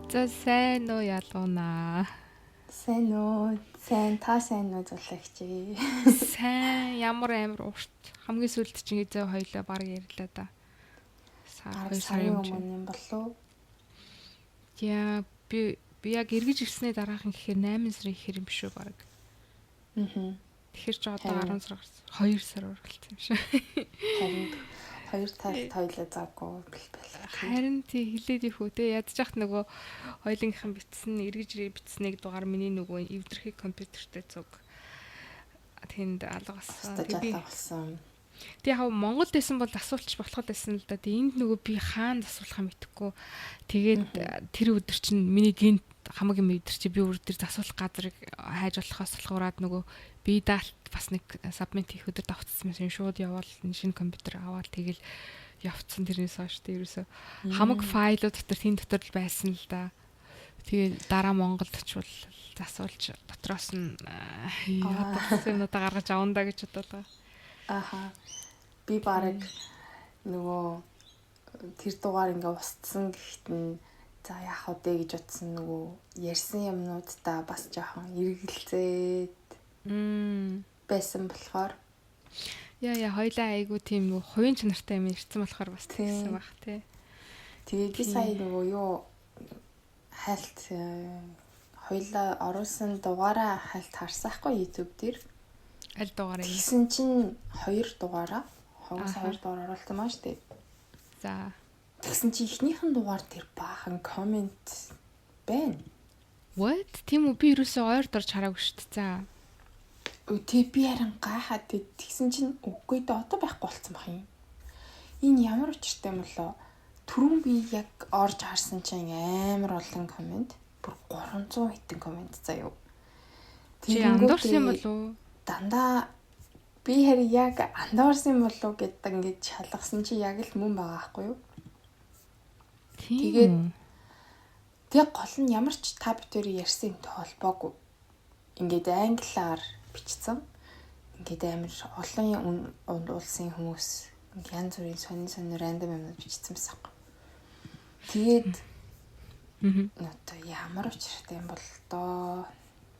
За сайн уу ялуунаа. Сайн уу? Та сайн уу зулагчи? Сайн ямар амар урт. Хамгийн сүүлд чинь эзээ хоёлоо баг ярьлаа да. Баг сарын өмнө юм болов. Яа би яг эргэж ирсний дараахан гэхээр 8 сарын ихэр юм биш үү баг. Тэгэхээр ч одоо 10 сар гарсан. 2 сар үргэлжлсэн юм шиг. Харин 2 талд хоёлоо завгүй байлаа. Харин тий хилээд их үү те ядчих нөгөө хоёлынхын битсэн эргэж битснийг дугаар миний нөгөө эвдэрхий компьютертэй зүг тэнд алгасан. Тэг яг Монголд байсан бол асуулч болох байсан л да. Энд нөгөө би хаана асуулахаа мэдэхгүй. Тэгээд тэр өдөр чинь миний гинт хамаагийн мэдэр чи би өөр дээр засуулах газрыг хайж болохоос болохоор нөгөө би даалт бас нэг сабмит хийх өдөр давтсан юм шууд явал шинэ компьютер аваад тэгэл явцсан тэрнээс хойш тэ ерөөсө хамаг файлууд дотор тэн дотор л байсан л да. Тэгээд дараа Монголд очивол засуулж дотроос нь ядсан юмудаа гаргаж авандаа гэж бодлоо. Аха. Би бараг нөгөө тэр дугаар ингээ устсан гэхэд нь за яах вэ гэж утсан нөгөө ярьсан юмнуудаа бас жоохон эргэлзээд байсан болохоор яа хоёлаа айгу тийм нөгөө хувийн чанартай юм ирсэн болохоор бас тэгсэн баг тий. Тэгээд би сая нөгөө юу хальт хоёлаа оруулсан дугаараа хальт харсаахгүй YouTube дээр. Аль дугаараа? Тэгсэн чинь 2 дугаараа хогс 2 дугаар оруулсан маа штэ. За. Тэгсэн чинь ихнийхэн дугаар тэр баахан комент байна. What? Тийм үү би юусоо ойр дорж хараагүй штэ. За. Тэг би харин гайхаад тэгсэн чинь үгүй дээ одоо байхгүй болцсон бах юм. Энэ ямар учиртай юм болоо? Түрүүн би яг орж харсан чинь амар олон комент. Бүр 300 хэдэн комент заяа. Чи андуурсан юм болов? Дандаа би харин яг андуурсан болов гэдэг ингээд шалгасан чи яг л мөн байгаа байхгүй юу? Тэгээд гол нь ямар ч та бүхэн ярьсан юмтай холбоогүй. Ингээд англиар бичсэн. Ингээд амар олон улсын хүмүүс янз бүрийн сонин рандом юмнууд бичсэн байсан. Тэгээд одоо ямар учиртай юм бол доо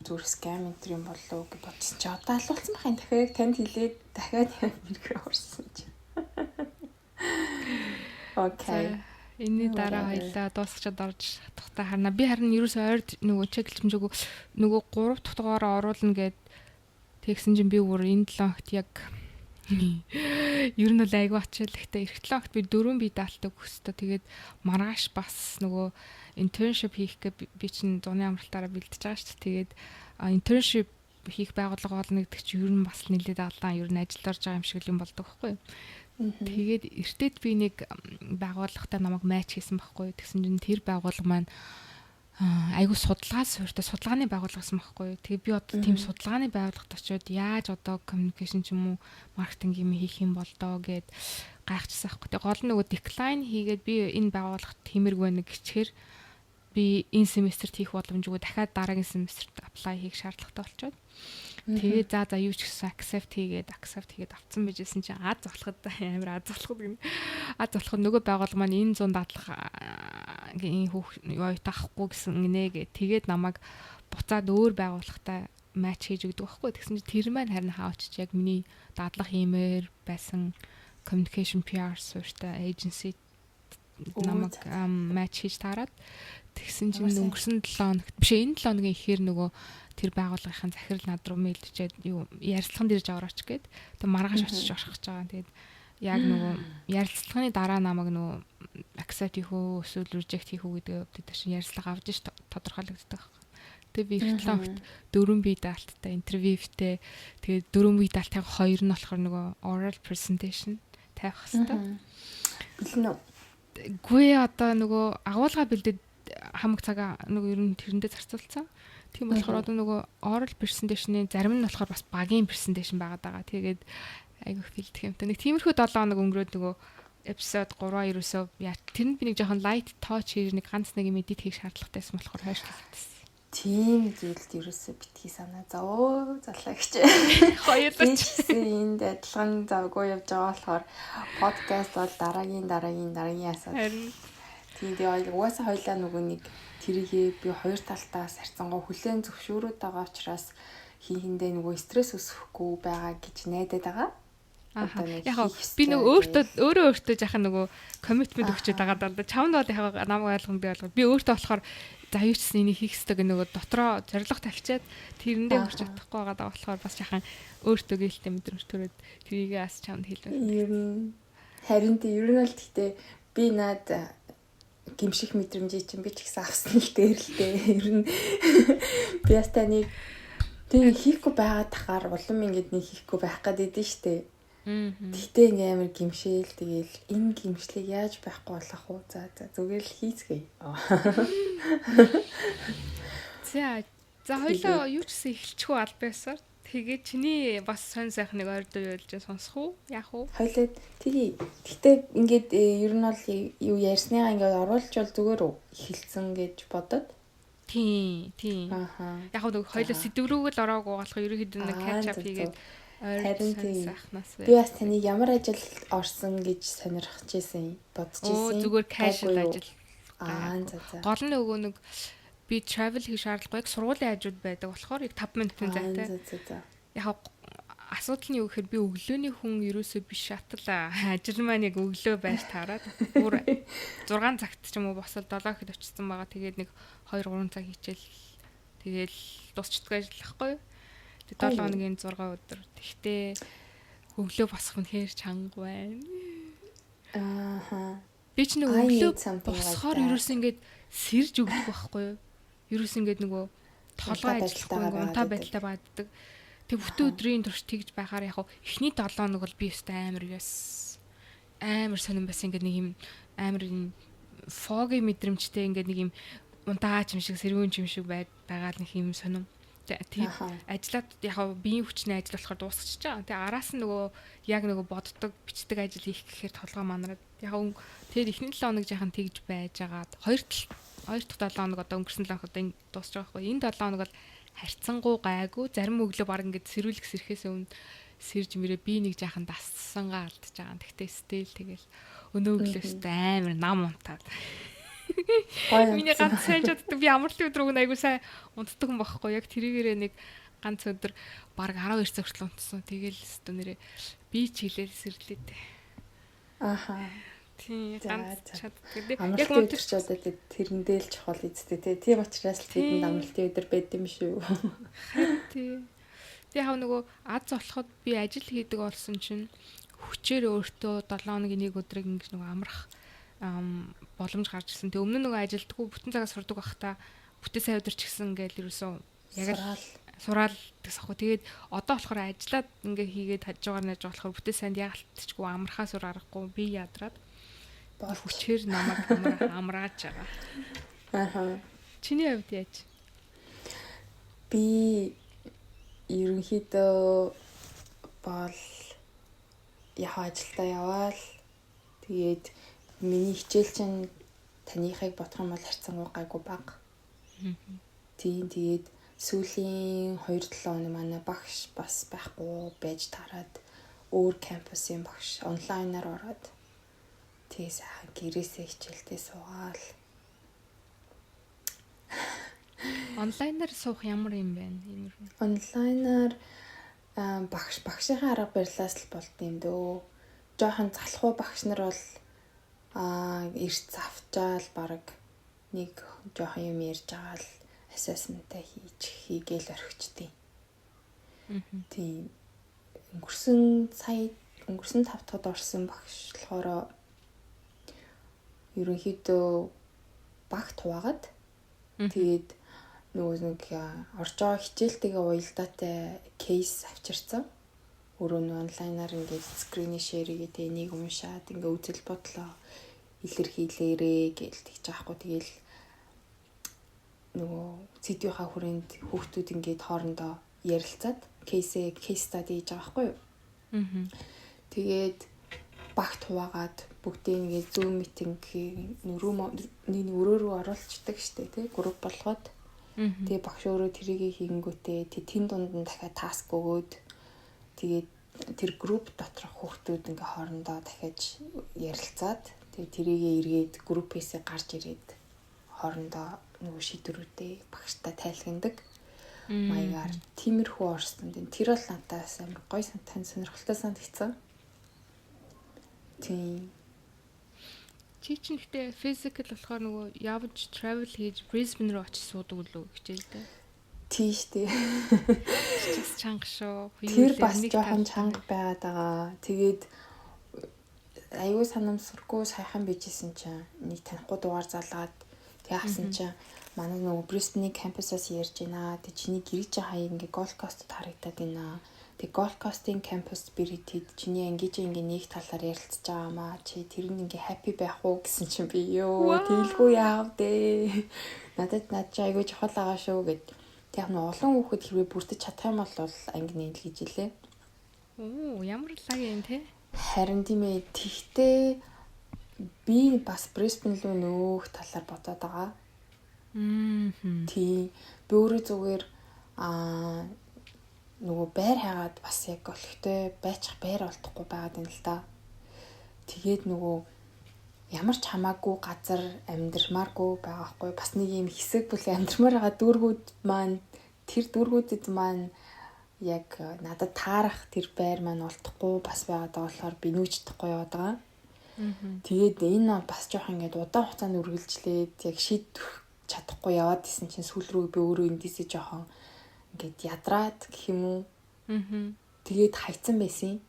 зүр скам энэ юм болов гэж бодсон чи одоо алуулсан байх юм дахиад танд хэлээд дахиад мэрэгэр орсон чи. Окей. Энийний дараа хоёлаа дуусчаад орж тухтай харна. Би харин ерөөсөө ойрд нөгөө чеклэмжээгөө нөгөө 3 дахь дугаараа оруулна гэд тэгсэн чинь би өөр энэ 7 хот яг ер нь л айгүй очил. Гэхдээ эх 7 хот би 4 бие даалтаа өгсдөө. Тэгээд маргааш бас нөгөө internship хийх гэ би чинь зуны амралтаараа бэлдэж байгаа шүү дээ. Тэгээд internship хийх байгууллага олно гэдэг чинь ер нь бас нэлээд алдаан ер нь ажилд орж байгаа юм шиг юм болдог байхгүй юу? Тэгээд эртээд би нэг байгууллагатай намайг матч хийсэн байхгүй юу? Тэгсэн чинь тэр байгууллага маань айгу судалгаа суурьтай судалгааны байгууллагасан байхгүй юу? Тэгээ би одоо тийм судалгааны байгууллагт очиод яаж одоо communication ч юм уу маркетинг юм хийх юм бол доо гэд гайхчихсан байхгүй. Тэгээ гол нь нөгөө decline хийгээд би энэ байгууллагт тиймэргүй байна гэчихэр би энэ семестрт хийх боломжгүй дахиад дараагийн семестрт apply хийх шаардлагатай болчиход. Тэгээ за юу ч гэсэн accept хийгээд авцсан байжсэн чинь аз залхад амар аз залхад нөгөө байгууллага маань энэ 100 дадлага юу таахгүй гэсэн гинэ гэ. Тэгээд намайг буцаад өөр байгууллагатай матч хийж өгдөг байхгүй. Тэгсэн чинь тэр маань харин хаавч яг миний дадлага хиймээр байсан communication PR суурьтай agency намайг матч хийж таарад. Тэгсэн чинь өнгөрсөн 7 хоногт биш энэ 7 хоногийн ихээр нөгөө тэр байгууллагын захирал над руу мэйлдчихэд юу ярилцлаганд ирж аваач гээд тэг маргааш очиж орох гэж байгаа. Тэгээд яг нөгөө ярилцлагын дараа намайг нөгөө accept хийх үү эсвэл reject хийх үү гэдэг өвдөд чинь ярилцлага авч ш тодорхойлогддог. Тэгээд би их 7 хоногт 4 бие даалттай интервьютэй тэгээд 4 бие даалтайг 2 нь болохоор нөгөө oral presentation тавих хэрэгтэй. Бэлэн үү? Гүй одоо нөгөө агуулга бэлдээд хамаг цагаа нөгөө ер нь тэрэндээ зарцуулсан. Тийм болохоор одоо нөгөө oral presentation-ийн зарим нь болохоор бас багийн presentation байгаад байгаа. Тэгээд айгу филдэх юмтай. Нэг тиймэрхүү 7 хоног өнгөрөөд нөгөө episode 3 ерөөсөө яа тэр нь би нэг жоохон light touch хийж нэг ганц нэг юм edit хийх шаардлагатайсан болохоор хойшлуулсан. Тийм зүйлд ерөөсөө битгий санаа зөө залаагч. Хоёулаач энд адилхан завгүй явж байгаа болохоор подкаст бол дараагийн асуудал. Тийм тэгээ угаасаа хоёлаа нөгөө нэг тэрийгээ би хоёр талтаас харьцангуй хүлээн зөвшөөрөөд байгаа учраас хийхэндээ нөгөө стресс өсөхгүй байгаа гэж найдаад байгаа. Аа. Яг би нөгөө өөртөө жаахан нөгөө коммитмент өгчээд байгаа даа. Чамд бол яг намайг ойлгоно. Би өөртөө болохоор за юу ч гэсэн энийг хийх хэрэгтэй гэх нөгөө дотроо зориг тавьчаад тэрэндээ хүрч чадахгүй байгаа даа болохоор бас жаахан өөртөө гэлтэй мэдрэмж төрөөд тэрийгээ бас чамд хэлвэ. Ер нь харин ер нь л гэхдээ би наад гимших мэдрэмжийг чинь би ч ихсэн авсан л дээр л дээ. Ер нь би бас таныг тэг хийхгүй байгаад тахаар улам ингэж нэг хийхгүй байх гэдэг дээ штэ. Тэгтээ ингээм амар гимшээл тэгээл энэ гимшлийг яаж байхгүй болох вэ? За зүгээр л хийцгээе. За хоёлоо юу ч гэсэн эхэлчихгүй аль байсаар тэгээ чиний бас сонь сайхан нэг ойр дуу ялж сонсох уу? Яах уу? Хоёлоо тэгээ гэтээ ингээд ер нь бол юу ярьсныгаа ингээд оруулчвал зүгээр үү эхэлсэн гэж бодод. Тийм. Яг нэг хоёлоо сэдврүүг л ороогүй болохоор ерөөхдөө нэг catch up хийгээд харин тийм. Би бас таны ямар ажил орсон гэж сонирхож байсан бодож байсан. Зүгээр casual ажил. За. Гол нь нөгөө нэг би travel хийх шаардлагагүй сургуулийн хажууд байдаг болохоор яг 5 минутын зайтай. За. Яг асуудал нь юу гэхээр би өглөөний хүн ерөөсөө биш шатал ажил маань яг өглөө байж таараад бүр 6 цагт ч юм уу босол 7 гэхэд очсон байгаа. Тэгээд нэг 2-3 цаг хичээл тэгээд дуусчдаг ажиллахгүй. Тэгээд 7 хоногийн 6 өдөр. Тэгтээ өглөө босох нь хээр чанга байна. Би ч нэг өглөө босохоор ерөөсөө ингээд сэрж өгдөг байхгүй юу? Ерөөс ингээд нөгөө толгой ажиллахгүй унтаа байдалтай бааддаг. Тэг бүтэн өдрийн турш тэгж байхаар яг эхний 7 хоног бол би өстэй амар сонирн байсан ингээд нэг юм амар foggy мэдрэмжтэй ингээд нэг юм унтаач юм шиг сэрүүн юм шиг байгаа нэг юм сонирн. Тэг ажиллаад яг биеийн хүчний ажил болохоор дуусчихж байгаа. Тэг араас нь нөгөө яг нөгөө боддог бичдэг ажил хийх гэхээр толгой манараад яг тэр эхний 7 хоног жаахан тэгж байжгаад 2 дахь 7 хоног одоо өнгөрсөн 7 хоног одоо дуусч байгаа байхгүй. Энэ 7 хоног бол харьцангуй гайгүй. Зарим өглөө баг ингээд сэрүүлэх сэрхээс өмнө сэрж мөрөө би нэг жаахан дасцсангаа алдчихж байгаа. Тэгтээ стил тэгэл өнөө өглөөс амар нам унтаад. Миний ганц сайн чаддаг би амралтын өдөр өгнө айгуу сайн унтдаг юм багхгүй. Яг тэрийгээрээ нэг ганц өдөр баг 12 цаг хүртэл унтсан. Тэгэл өстө нэрээ би ч хилээл сэрлээ дээ. Тийм ганц чаддаг. Яг өндөр ч одоо тэрэндээ л чухал эцтэй тий. Тийм учраас л тэдэнд амралтын өдөр байд юм шүү. Тийм. Тэг яг нөгөө аз болоход би ажил хийдэг болсон чинь хүчээр өөртөө 7 хоногийн нэг өдрийг ингэж нөгөө амрах боломж гарч ирсэн. Тэг өмнө нөгөө ажилдггүй бүтэн цагаас сурдаг байхдаа бүтэн сая өдөр ч гэсэн ингээл ерөөсөө яг л сураал гэсэхгүй. Тэгээд одоо болохоор ажиллаад ингээ хийгээд хаж байгаа нэж болохоор бүтэн санд яалтчгүй амрахаа сур аргагүй би ядраад хүчээр намайг амрааж байгаа. Чиний хувьд яаж? Би ерөнхийдөө бол яг ажилдаа яваал тэгээд миний хичээл чинь таныхыг бодох юм бол харьцангуй гайгүй бага. Тийм тэгээд сүүлийн 2-7 хоног манай багш бас байхгүй байж таарад өөр кампусын багш онлайнаар ороод тэгээ сайхан гэрээсээ хичээлдээ суугаал. Онлайнаар суух ямар юм бэ? Онлайнаар багшийн арга барилаас л болд юм дөө. Жохон залхуу багш нар бол эрт завчаал баг нэг жоохон юм ярьж байгаа л assessment-а хийгээл орхичдیں۔ Тийм. Өнгөрсөн 5 дахад орсон багш болохоор ерөнхийдөө багт хуваагаад тэгээд нөгөө нэг орж байгаа хичээлтэйгээ уялдаатай кейс авчирсан. Өөрөө нь онлайнаар ингээд скринээ шеэр хийгээд энийг уншаад ингээд үзэл бодлоо илэрхийлээрээ гээл тэгж байгаа хгүй. Тэгэл нөгөө сэдвийнхаа хүрээнд хүүхдүүд ингээд хоорондоо ярилцаад кейс стади хийж байгаа хгүй юу. Тэгээд багт хуваагаад бүгдээ ингээд Zoom meeting өрөөрөө оруулцдаг штэ тий групп болгоод тэгээ багш өөрөө тэрийг хийнгүүтээ тэн дунд нь дахиад таск өгөөд тэгээд тэр групп доторх хүүхдүүд ингээ хоорондоо дахиад ярилцаад Тэгээ тэрийгээ эргээд группээсээ гарч ирээд хоорондоо нөгөө шийдвэрүүдээ багштай тайлхиндаг. Маягаар тиймэрхүү орсон. Тэр бол надаас амар гоё сонирхолтой санагдсан. Тийм. Чи чинь гэтээ physical болохоор нөгөө явж travel хийж Brisbane руу очиж суудаг үлээ хичээл дээ. Тийш тий. Чис чанга шүү. Тэр бас жоохон чанга байгаад байгаа. Тэгээд аюу санамсаргүй сайхан bijсэн чинь нэг танихгүй дугаар залгаад тэг хасан чинь манай нөгөө Brisbane кампусаас ярьж байна. Тэг чиний гэрэж хаяа ингээ Gold Coast харагдаад байна. Тэг Gold Coast-ийн кампус бирийтэд чиний ангиж ингээ нэг талаар ярилцж байгаамаа. Чи тэр нь ингээ happy байх уу гэсэн чинь би ёо тэлгүй яав дээ. Надад чи аюу чухал байгаа шүү гэд. Тэг нэг олон хүүхэд хэрвээ бүрдэж чадах юм бол анги нийл гэж илээ. Оо ямар лаг юм те? Харин тийм ээ. Тэгтээ би бас Brisbane руу нөөх талаар бодоод байгаа. Тий. Би өөрөө зүгээр нөгөө байр хагаад бас яг олигтой байчих байр олдохгүй байгаад байна л да. Тэгээд нөгөө ямар ч хамаагүй газар амьдрмааргүй байгаа хгүй. Бас нэг юм хэсэг бүл амьдрмаар байгаа дүүргүүд маань тэр дүүргүүдэд маань яг надад таарах тэр байр маань олдохгүй бас байгаад байгаа болохоор би нүүждэхгүй яваад байгаа. Тэгээд энэ бас жоох ингээд удаан хугацаанд үргэлжлээд яг шийдэх чадахгүй яваад исэн чинь сүүл рүү би өөрөө эндээсээ жоохон ингээд ядраад гэх юм уу. Тэгээд хайцсан байсан.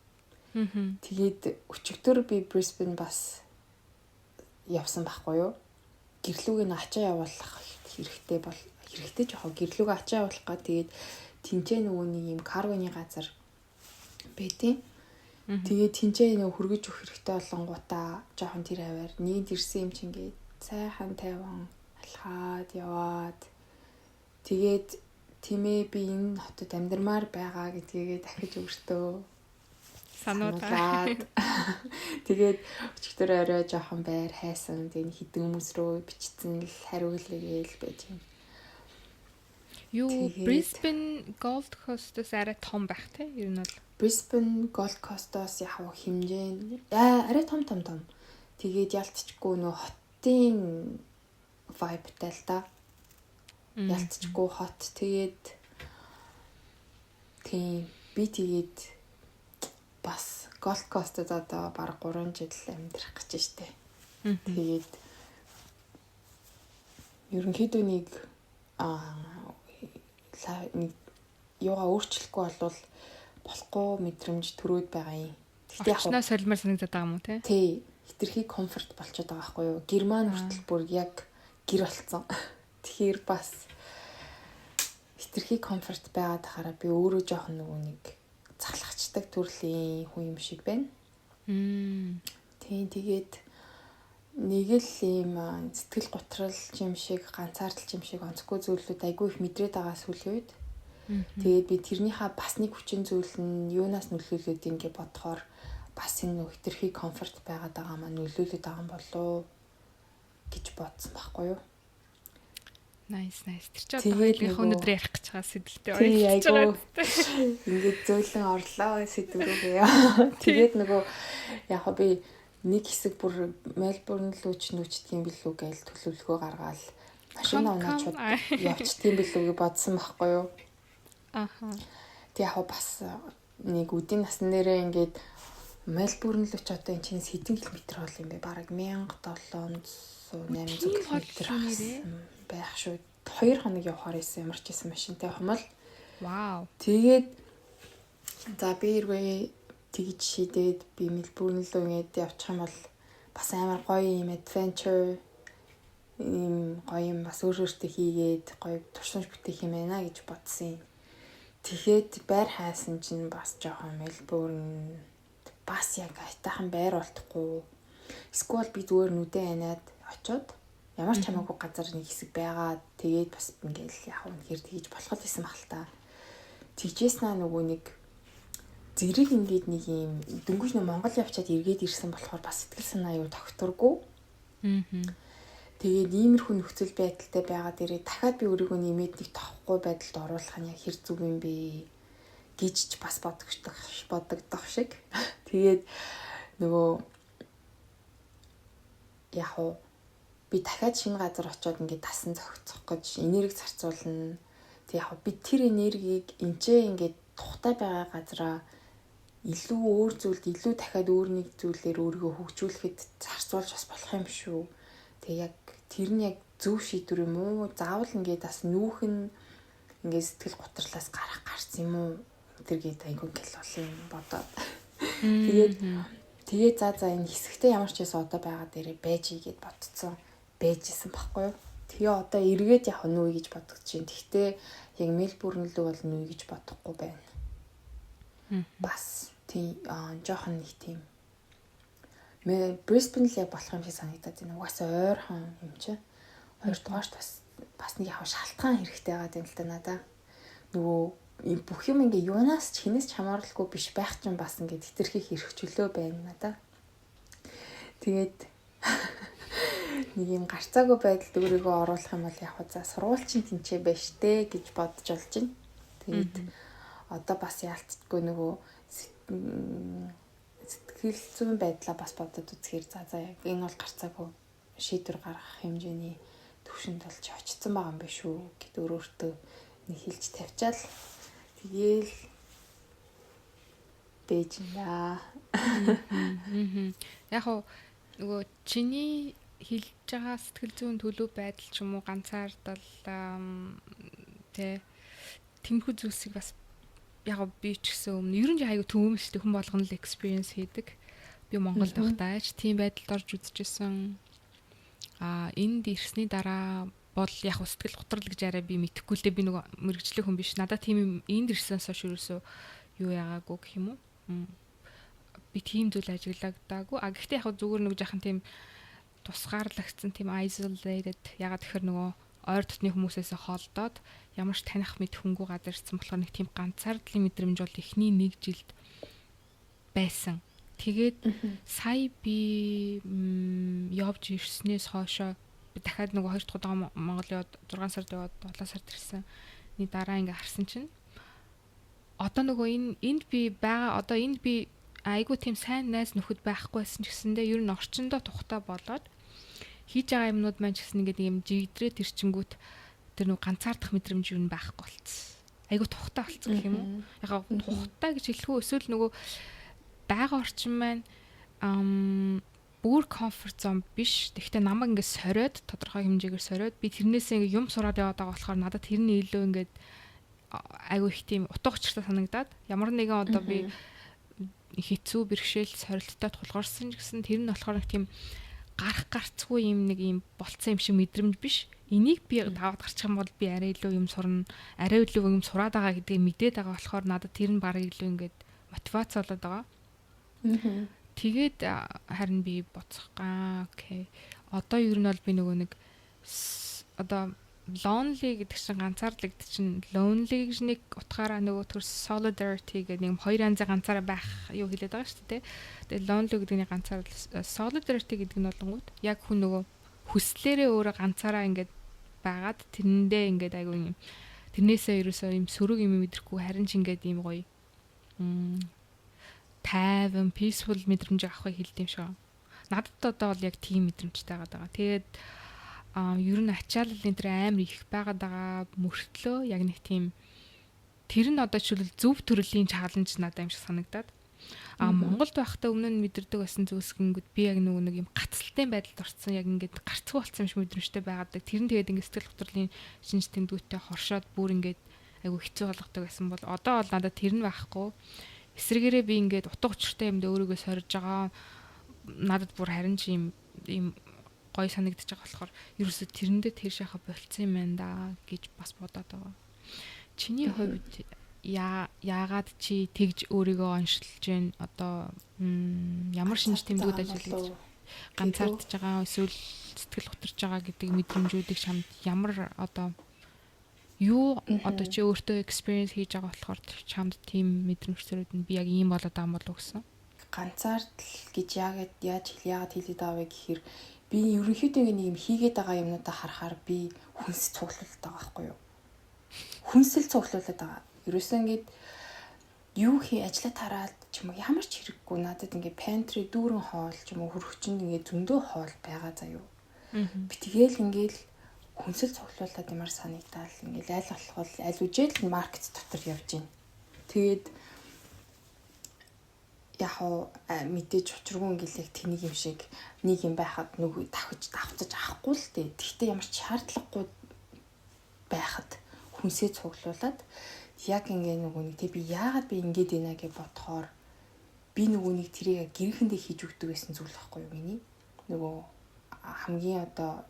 Тэгээд өчигдөр би Brisbane бас явсан байхгүй юу? Гэрлүүг нь ачаа явуулах хэрэгтэй жоохон гэрлүүг ачаа явуулах га тэгээд тэнцээ нөгөө нэг юм каргоны газар байтیں۔ Тэгээд тэнцээ нөгөө хөргөж өгөх хэрэгтэй болонгуудаа жоохон тэр хаваар нийт ирсэн юм чинь ингээд сайхан тайван алхаад яваад тэгээд тиймээ би энэ хотод амьдрмаар байгаа гэдгийг дахиж өөртөө сануулад тэгээд өчигдөр орой жоохон байр хайсан тэгээд хідэн хүмүүс рүү бичсэн л хариулъяэл байж юм. Юу Brisbane Gold Coast-оос арай том байх те? Ер нь бол Brisbane Gold Coast-оос яг хэмжээ арай том. Тэгээд ялцчихгүй нөө хотын vibe-тай л да. Ялцчихгүй хот. Тэгээд тийм би тэгээд бас Gold Coast-д одоо баг 3 жил амьдрах гэж штэ. Тэгээд ерөнхийдөө нэг юугаа өөрчлөхгүй болвол болохгүй мэдрэмж төрөөд байгаа юм. Тэгтээ яг солимор санагдаад байгаа юм уу те? Тий. Хитрхи комфорт болчиход байгаа байхгүй юу? Герман хүртэл бүр яг гэр болцсон. Тэгэхээр бас хитрхи комфорт байгаад хараа би өөрөө жоохон нөгөө нэг залхацдаг төрлийн хүн юм шиг байна. Тийм тэгээд нэг л юм сэтгэл готрол юм шиг ганцаардал юм шиг онцгүй зүйлүүд айгүй их мэдрээд байгаа сүүлийн үед. Тэгээд би тэрнийхээ бас нэг хүчин зүйл нь юунаас нөлөөлөд ингэ бодохоор бас энэ нөх хитрхи комфорт байгаад байгаа маань нөлөөлөд байгаа юм болоо гэж бодсон байхгүй юу? Nice. Тэр ч одоо өнөөдөр ярих гэж байгаа сэдвэлтэй ойлж байгаа. Ингээд зөөлөн орлоо сэдврүүгээ. Тэгээд нөгөө яг би нэг хэсэг бүр Мельбурн руу ч нүүчдэг юм билүү гээл төлөвлөгөө гаргаад машин унаач явчихдаг юм билүү гэж бодсон байхгүй юу? Тэг яг бас нэг үдийн насн дээрээ ингээд Мельбурн руу ч одоо энэ чинь хэдэн километр бол юм бэ? Бараг 1700-800 км байх шүү. 2 хоног явахаар исэн ямар ч байсан машинтай хумал. Вау. Тэгээд за би ирвээ тэгж шийдээд би Мельбурн руу ингээд явчих юм бол бас амар гоё юм adventure ийм гоё юм бас өөртөө хийгээд гоё туршиж бүтээх юм байна гэж бодсон юм. Тэгэхэд байр хайсан чинь бас жоохон Мельбурн бас яг айтайхан байр болтохгүй. Эсвэл би зүгээр нүдэн ханаад очиод ямар ч хамаагүй газар нэг хэсэг байгаа. Тэгээд бас ингээл яг үнэхээр тэгж болох л байсан баг л та. Тэгжээснаа нөгөө нэг зэрэг ингээд нэг юм дөнгөж нөө Монгол явчаад эргээд ирсэн болохоор бас сэтгэл санаа юу тогтургүй. Тэгээд иймэрхүү нөхцөл байдалтай байгаа дээрээ дахиад би өөрийгөө нэмээд нэг тоохгүй байдалд оруулах нь яг хэр зүг юм бэ гэж ч бас бодогдох шиг. Тэгээд нөгөө яг уу би дахиад шинэ газар очиод ингээд тасан зохицох гэж энерги зарцуулна. Тэг яг би тэр энергийг энчээ ингээд тухтай байгаа газараа илүү өөр зүйлд илүү дахиад өөр нэг зүйлээр өөрийгөө хөгжүүлэхэд зарцуулж бас болох юм шүү. Тэг яг тэр нь яг зөв шийдвэр юм уу? Заавал ингээд бас нүүх нь ингээд сэтгэл готрлаас гарсан юм уу? Тэр гээд айгүй гэл бол юм бодоод. Тэгээд за энэ хэсэгтээ ямар ч байсан одоо байгаа дээрээ байж ийгээд бодцсон. Байжсэн байхгүй юу? Тэгээ одоо эргээд яг нүү гэж бодож чинь. Тэгтээ яг Мельбурн лөө бол нүү гэж бодохгүй байна. Бас тийм жоохон нэг тийм Brisbane л яг болох юм шиг санагдаад байна. Угаасаа ойрхон юм чи. Хоёрдугаарт бас нэг яг шалтгаан хэрэгтэй байгаа юм л да надаа. Нөгөө бүх юм ингээ юунаас ч хинээс ч хамааралгүй биш байх чинь бас ингээ тэтэрхий хэрэгчлөө байна надаа. Тэгээд нэг юм гарцаагүй байдалд өөрийгөө оруулах юм бол яг за сургууль чинь тэнцээ байж тээ гэж бодож олж байна. Тэгээд одоо бас яалтчгүй нөгөө сэтгэл зүйн байдлаа бас бодоод үзэхээр за яг энэ бол гарцаагүй шийдвэр гаргах хэмжээний төвшөнд болж очсон байгаа юм биш үү гэд өөртөө нэг хэлж тавьчаал тэгээл бэж наа. Яг уу нөгөө чиний хэлж байгаа сэтгэл зүйн төлөв байдал ч юм уу ганцаардал тэмхүү зүйлсийг бас яг би ч гэсэн өмнө ер нь айгу төвөмөлтэй хүн болгоно л experience хийдэг. Би Монголд байхдаач тийм байдалд орж үзчихсэн. Энд ирсний дараа бол яг сэтгэл готрол гэж арай би мэдэхгүй л дээ би нөгөө мэрэгжлийн хүн биш. Надад тийм энд ирсэнээс хойш ерөөсөө юу яагаагүй гэх юм уу? Би тийм зүйл ажиглагдаагүй. Гэхдээ яг зүгээр нэг жахан тийм тусгаарлагдсан тийм isolated ягаад тэгэхээр нөгөө ойр дотны хүмүүсээс холдоод ямар ч таних мэд хөнгүү газар ирсэн болохоор нэг тийм ганцаардлын мэдрэмж бол эхний 1 жилд байсан. Тэгээд сая би явж ирснээс хойшоо би дахиад нөгөө 2 дахь удаа Монгол яваад 6 сард яваад 7 сард ирсэн. Нэг дараа ингээ харсан чинь одоо нөгөө энд би байгаа одоо энд би айгуу тийм сайн найз нөхөд байхгүйсэн ч гэсэндээ ер нь орчиндөө тухтай болоод хийж байгаа юмнууд маань ч гэсэн ингээд юм жигдрээ тэрчингүүт тэр нэг ганцаардах мэдрэмж юу байхгүй болцсон. Айгу тухтай болцсон гэх юм уу? Яг тухтай гэж хэлэхүү эсвэл нөгөө байгаа орчин маань бүр комфорт зон биш. Тэгэхдээ намайг ингээд сориод тодорхой хэмжээгээр сориод би тэрнээсээ ингээд юм сураад яваад байгаа болохоор надад тэрний илүү ингээд айгу их тийм утга учиртай санагдаад ямар нэгэн одоо би хэцүү бэрхшээл сорилттой тулгарсан гэсэн тэр нь болохоор нэг тийм гарцгүй юм нэг юм болцсон юм шиг мэдрэмж биш. Энийг би даваад гарчих юм бол би арай илүү юм сурна, арай илүү юм сураад байгаа гэдгийг мэдээд байгаа болохоор надад тэр нь барыг илүү ингээд мотивац болоод байгаа. Тэгээд харин би боцохгаа. Окей. Одоо ер нь бол би нөгөө нэг одоо lonely гэдэг чинь ганцаардлаг гэдэг чинь lonely гэж нэг утгаараа нөгөө төр solidarity гэдэг нэг хоёр янзын ганцаараа байх юу хэлээд байгаа шүү дээ. Тэгээ lonely гэдэг нэг ганцаар solidarity гэдэг нь болонгууд яг хүн нөгөө хүслээрээ өөрөө ганцаараа ингээд байгаад тэрэндээ ингээд айгүй юм тэрнээсээ ерөөсөө юм сөрөг юм мэдрэхгүй харин ч ингээд юм гоё тайван peaceful мэдрэмж авахыг хэлдэм шүү. Надад одоо бол яг тийм мэдрэмжтэй байгаа. Тэгээд ер нь ачаалал энэ төр амар их байгаад байгаа мөртлөө яг нэг тийм тэр нь одоо жишээл зөв төрлийн чаленж надад юм шиг санагдаад Монголд байхдаа өмнө нь мэдэрдэг байсан зүйлсгэнгүүд би яг нөгөө нэг юм гацалтын байдалд орсон яг ингээд гарцгүй болсон юм шиг мэдрэмжтэй байгаад тэр нь тэгээд ингээд сэтгэл хөдлөлийн шинж тэмдгүүтээ хоршоод бүр ингээд айгу хэцүү болгодог байсан бол одоо бол надад тэр нь байхгүй эсрэгээрээ би ингээд утга учиртай юмд өөрийгөө сорж байгаа надад бүр харин ч юм гой санагдаж байгаа болохоор ерөөсө тэрэндээ тэр шахаа болцсон юм байна да гэж бас бодоод байгаа. Чиний хувьд яагаад чи тэгж өөрийгөө оншилж гэн одоо ямар шинж тэмдгүүд ажиллаж ганцаардж байгаа эсвэл сэтгэл хөдлөж байгаа гэдэг мэдрэмжүүдийг чамд ямар одоо юу одоо чи өөртөө experience хийж байгаа болохоор чамд тийм мэдрэмжлүүд нь би яг ийм болоод байгаа юм болов гэсэн. Ганцаардл гэж яагаад хэлээд аваа гэхээр би ерөнхийдөө нэг юм хийгээд байгаа юмнуудаа харахаар би хүнс цуглуулдаг байгаа байхгүй юу? Хүнсэл цуглуулдаг байгаа. Ерөөсөө ингээд юу хий ажиллаа тараад ч юм уу ямар ч хэрэггүй надад ингээ pantry дүүрэн хоол ч юм уу хөрөгчөнд ингээ зөндөө хоол байгаа заяа. Би тэгэл ингээл хүнсэл цуглуулад ямар санагдал ингээл айл болох аль үжээл маркет дотор явж гин. Тэгээд яг мэдээж учиргүй ингээл тэнийг юм шиг нэг юм байхад нөгөө давхцаж авахгүй л дээ. Тэгтээ ямар ч шаардлагагүй байхад хүнсээ цуглуулад яг ингээ нөгөө нэг би яагаад би ингэж байна гэж бодохоор би нөгөө нэг тэрийг гэрхэндээ хийж өгдөг гэсэн зүйл байхгүй юу миний нөгөө хамгийн одоо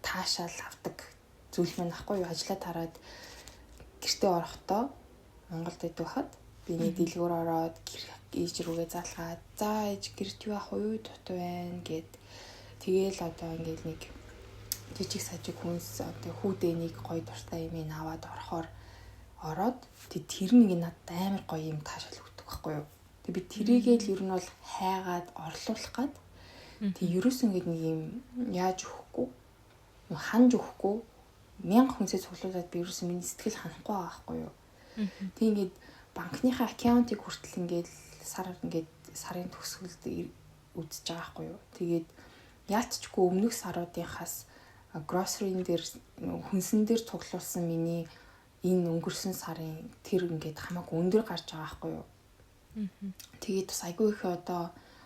таашаал авдаг зүйл маань ахгүй юу ажиллаа тараад гэртээ орохдоо Монголд идвэхэд биний дэлгүүр ороод ээж рүүгээ залгаад за ээж гэрт юу ах уу дутуу байна гэд тэгээл одоо ингээл нэг жижиг сажиг хүнс одоо хүүдэнийг гоё дуртай юм аваад ороод тэр нэг надад амар гоё юм таашаал өгдөг байхгүй юу. Тэг би тэрийгээ л ер нь бол хайгаад орлуулах гад тэг ерөөс ингэдэг нэг юм яаж өгөхгүй ханж өгөхгүй 1000 хүнсээ цуглуулад би ерөөс миний сэтгэл ханахгүй байгаа байхгүй юу. Тэг ингээд банкныхаа аккаунтыг хүртэл ингээд сарын төгсгөлд үзэж байгаа байхгүй юу. Тэгээд яалтчгүй өмнөх саруудынхаас grocery-н дээр хүнсэн дээр цуглуулсан миний энэ өнгөрсөн сарын тэр ингээд хамаагүй өндөр гарч байгаа байхгүй юу. Тэгээд бас айгүй их одоо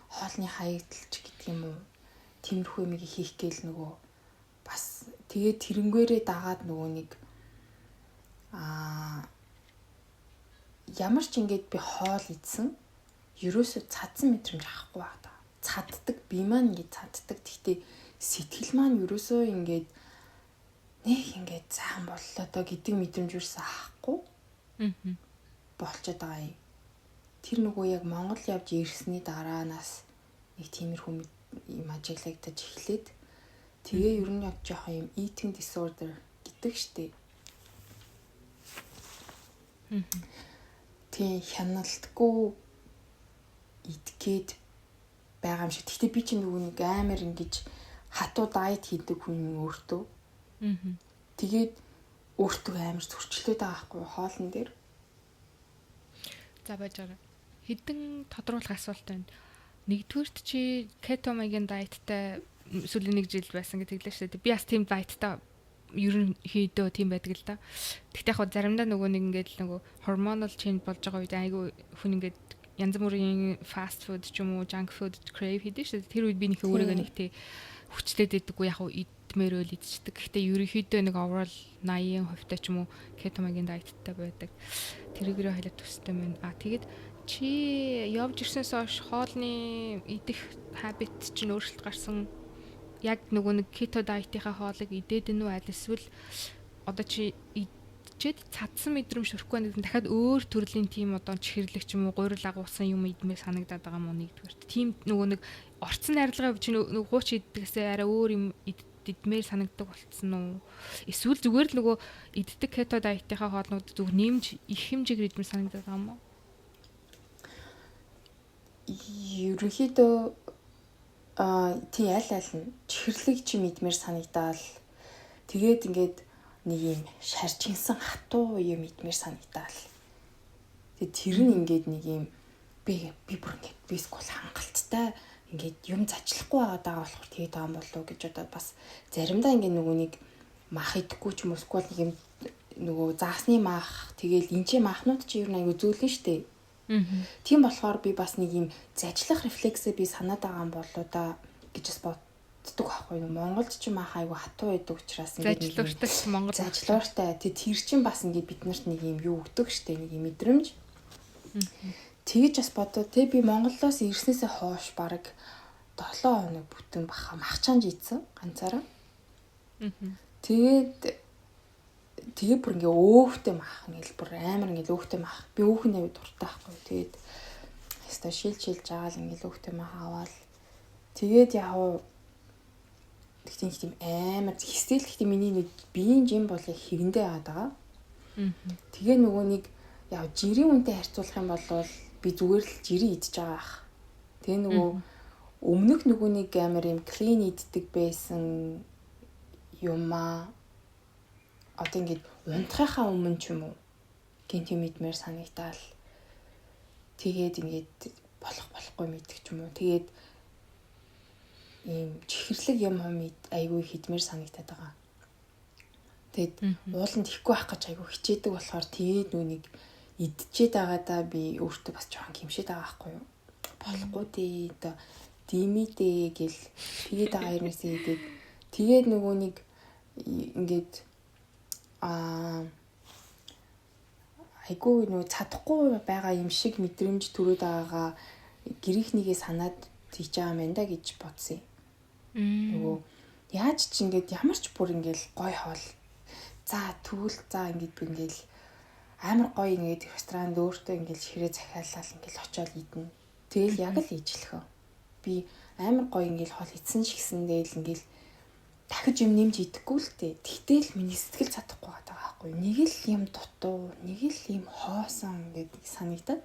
хоолны хаягдалч гэдэг юм уу. Тиймэрхүү юм хийх гээл нөгөө бас тэгээд тэрнгээрээ дагаад нөгөө нэг ямар ч ингээд би хоол идсэн ерөөсөө цадсан мэдрэмж авахгүй байна. Цаддаг би маань ингээд цаддаг. Гэхдээ сэтгэл маань ерөөсөө ингээд нэг ингээд цаахан боллоо доо гэдэг мэдрэмж юусэн авахгүй. Болчиход байгаа юм. Тэр нөгөө яг Монгол явж ирсний дараанаас нэг тиймэрхүү юм ажиглагдаж эхлээд тэгээ ер нь яг жоохон юм eating disorder гэдэг штеп. Тийм хяналтгүй идгээд байгаа юм шиг. Гэхдээ би чинь нөгөө нэг амар ингэж хатуу дайет хийдэг хүн өөртөө. Тэгээд өөртөө амар зөрчлөөд байгаа байхгүй хоолн дээр. За бажаараа. Хэдэн тодруулах асуулт байна. Нэгдүгээрт чи keto маягийн дайеттай сүүлийн нэг жил байсан гэж хэллээ шүү дээ. Би бас тийм дайеттай ерөнхийдөө тийм байдаг л да. Гэхдээ яг заримдаа нөгөө нэг ингээд нөгөө hormonal change болж байгаа үед айгүй хүн ингээд янз бүрийн fast food ч юм уу junk food crave хийдэг шүү дээ. Тэр үед би нэг өөрийгөө нэг тий хүчлээд байдаггүй яг идмээр үл идчихдэг. Гэхдээ ерөнхийдөө нэг overall 80% ч юм уу keto маягийн дайеттай байдаг. Тэрийгээрээ хайлт төстэй байна. Тэгээд чи явж ирсэнээс хойш хоолны идэх habit чинь өөрчлөлт гарсан. Яг нөгөө нэг keto diet-ийнхаа хоолыг идээд энэ үү аль эсвэл одоо чи идчихэд цадсан мэдрэмж төрөхгүй нэгэн дахиад өөр төрлийн тийм одоо чихэрлэг ч юм уу гурил агуулсан юм идмээр санагдаад байгаа мó нэгдүгээр. Тийм нөгөө нэг орцсон арилгаа чи нөгөө хууч иддэгсээ арай өөр юм идмээр санагддаг болцсон уу? Эсвэл зүгээр л нөгөө иддэг keto diet-ийнхаа хоолнууд зүгээр нэмж их хэмжээгээр идмээр санагдаад байгаа мó? Ерөнхийдөө тий аль нь чихэрлэг чи мэдмээр санагдаал тэгээд ингээд нэг юм шарчинсан хатуу юм мэдмээр санагдаал тэгээд тэр нь ингээд нэг юм би бүр ингээд бискул хангалттай ингээд юм зачлахгүй байгаа болохоор тэгээд таам болов гэж одоо бас заримдаа ингээд нөгөө нэг мах идэхгүй ч юм уу сквал нэг юм нөгөө заасны мах тэгээд энчээ махнууд чи ер нь аягүй зөөлөн штэ. Тийм болохоор би бас нэг юм зажлах рефлексээ би санаад байгаа юм болоо да гэж бас боддог байхгүй юу. Монголд ч мах айгу хатуу байдаг учраас ингээд зажлууртай Монгол зажлууртай тэр чинь бас ингээд биднэрт нэг юм юу өгдөг штэ нэг юм мэдрэмж. Тэгэж бас бодоо те би Монголоос ирснээсээ хойш баг 7 хоног бүтэн баха махчаанж ийдсэн ганцаараа. Тэгээ бүр ингээ өөхтэй мах ингээл бүр амар ингээл өөхтэй мах. Би өөхний хувьд дуртай байхгүй. Тэгээд хэвээ шилж жагаал ингээл өөхтэй мах аваад тэгээд яав тийм амар хэсэл гэхдээ миний нэг биеийн жим бол яг хэвэндээ аваад байгаа. Тэгээ нөгөө нэг яв жирийн үнтэй харьцуулах юм бол би зүгээр л жирийн идж байгаа ах. Тэгээ нөгөө өмнөх нөгөө нэг амар юм clean иддэг байсан юмаа одоо ингээд унтахынхаа өмнө ч юм уу гинт юм идмээр санагдаал Тэгээд ингээд болохгүй мэддэг ч юм уу. Тэгээд ийм чихэрлэг юм айгүй хидмэр санагдаад байгаа. Тэгээд ууланд ихгүй байх гэж айгүй хичээдэг болохоор тэгээд нүуник идчихэд байгаадаа би өөртөө бас жоохон гимшээд байгаа байхгүй юу? Болохгүй дээ. Одоо димидээ гэл тэгээд байгаа юмсээ идэв. Тэгээд нөгөө нэг ингээд айгүй нөгөө чадахгүй байгаа юм шиг мэдрэмж төрөөд байгаагаа гэрийнхнийгээ санаад тийж байгаа юм да гэж бодсон юм. Нөгөө яаж ч ингээд ямар ч бүр ингээд гой хоол. За тэгвэл за ингээд би ингээд амар гоё ингээд ресторанд өөртөө ингээд ширээ захиаллал ингээд очиод идэнэ. Тэгэл яг л ижлэхөө. Би амар гоё ингээд хоол идсэн ч гэсэндээ л ингээд дахиж юм нэмж идэхгүй л дээ. Тэгтэл миний сэтгэл чадахгүй байгаа байхгүй. Нэг л юм дутуу, нэг л юм хоосон гэдэг санагдаад.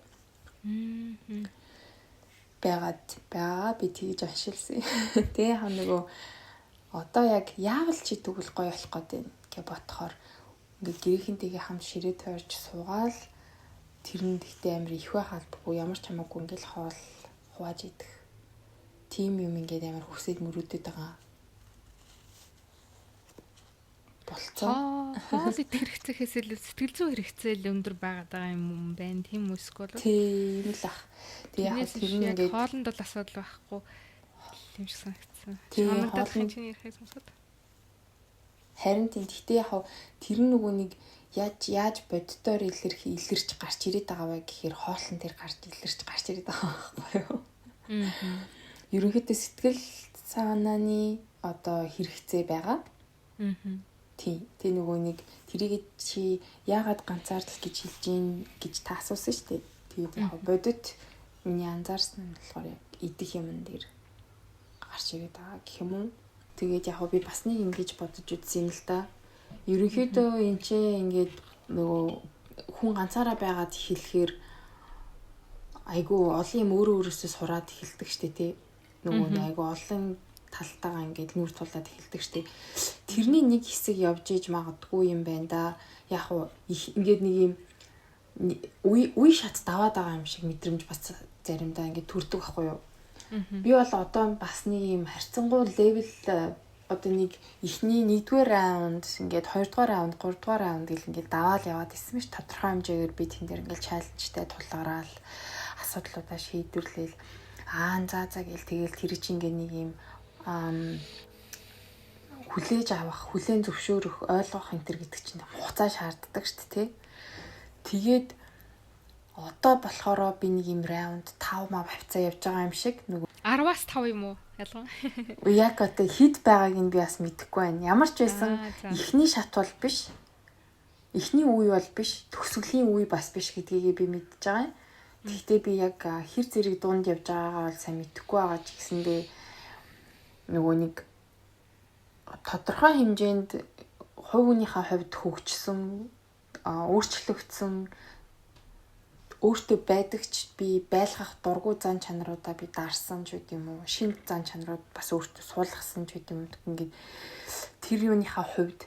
Бага би тэгж ашигласан. Тэгээ хаа нөгөө одоо яг яавал чи тэгвэл гоё болох гээд байна гэж бодохоор ингээд гэрийнхэнтэйгээ хамт ширээ тойрч суугаал тэрэн дэхтэй амир их байх албагүй ямар ч хамаагүй ингээд хоол хувааж идэх. Тим юм ингээд амир хүсээд мөрөөдөд байгаа. Болцоо. Хоол идэх хэрэгцээхээс илүү сэтгэл зүйн хэрэгцээ л өндөр байгаа юм байна. Тийм үсгүй л. Тийм л ах. Тэгээ яг тэр нь ингээд хоолнд бол асуудал байхгүй юм шиг санагдсан. Чамдад чинь ярихыг сонсоод. Харин тийм гэхдээ яг тэр нөгөө нэг яаж боддоор илэрч гарч ирээд байгаа вэ гэхээр хоолн дээр гарч илэрч гарч ирээд байгаа байхгүй юу? Ерөнхийдөө сэтгэл санааны одоо хэрэгцээ байгаа. Тийм. Тэ нөгөө нэг тэрийг чи яагаад ганцаардал гэж хэлж гин гэж та асуусан шүү дээ. Тэгээд яг бодит миний анзаарсан нь болохоор яг идэх юм дээр гарч ирээд байгаа гэх юм уу? Тэгээд яг би бас нэг ингэж бодож үзсэн юм л да. Ерөнхийдөө энэ чинь ингээд нөгөө хүн ганцаараа байгаад хэлэхээр айгүй олон юм өөрөөсөө сураад эхэлдэг штэ тий. Нөгөө айгүй олон талтайгаа ингээд нүр тулаад эхэлдэг штэ. Тэрний нэг хэсэг явж иж магадгүй юм байна да. Яг ингээд нэг юм үе шат даваад байгаа юм шиг мэдрэмж бас заримдаа ингээд төрдөг байхгүй юу? Би бол одоо бас нэг юм харьцангуй левел одоо нэг ихний 1-р раунд ингээд 2-р раунд 3-р раунд гэл ингээд даваал яваад исэн мэт тодорхой хэмжээгээр би тэн дээр ингээд чаленжтай тулгараад асуудлуудаа шийдвэрлээл за гэл тэгэл тэр чинь ингээд нэг юм хүлээж авах, хүлээн зөвшөөрөх, ойлгох энэ төр гэдэг чинь хугацаа шаарддаг шүү дээ. Тэгээд одоо болохоор би нэг юм раунд 5 мав хавцаа явж байгаа юм шиг нөгөө 10-аас 5 юм уу? Ялган. Яг одоо хэд байгааг нь би бас мэдэхгүй байна. Ямар ч байсан эхний шат бол биш. Эхний үе бол биш, төгсгөлийн үе бас биш гэдгийг би мэдж байгаа юм. Гэхдээ би яг хэр зэрэг дунд явж байгаагаа бол сайн мэдэхгүй байгаа ч гэсэндээ нөгөө нэг тодорхой хэмжээнд хувь хүнийхээ хувьд хөгжсөн, өөрчлөгдсөн, өөртөө байдагч би байлгах дургүй зан чанаруудаа би дарсан ч үгүй юм уу, шинэ зан чанарууд бас өөртөө суулгасан ч үгүй юм. Ингээд тэр юуныхаа хувьд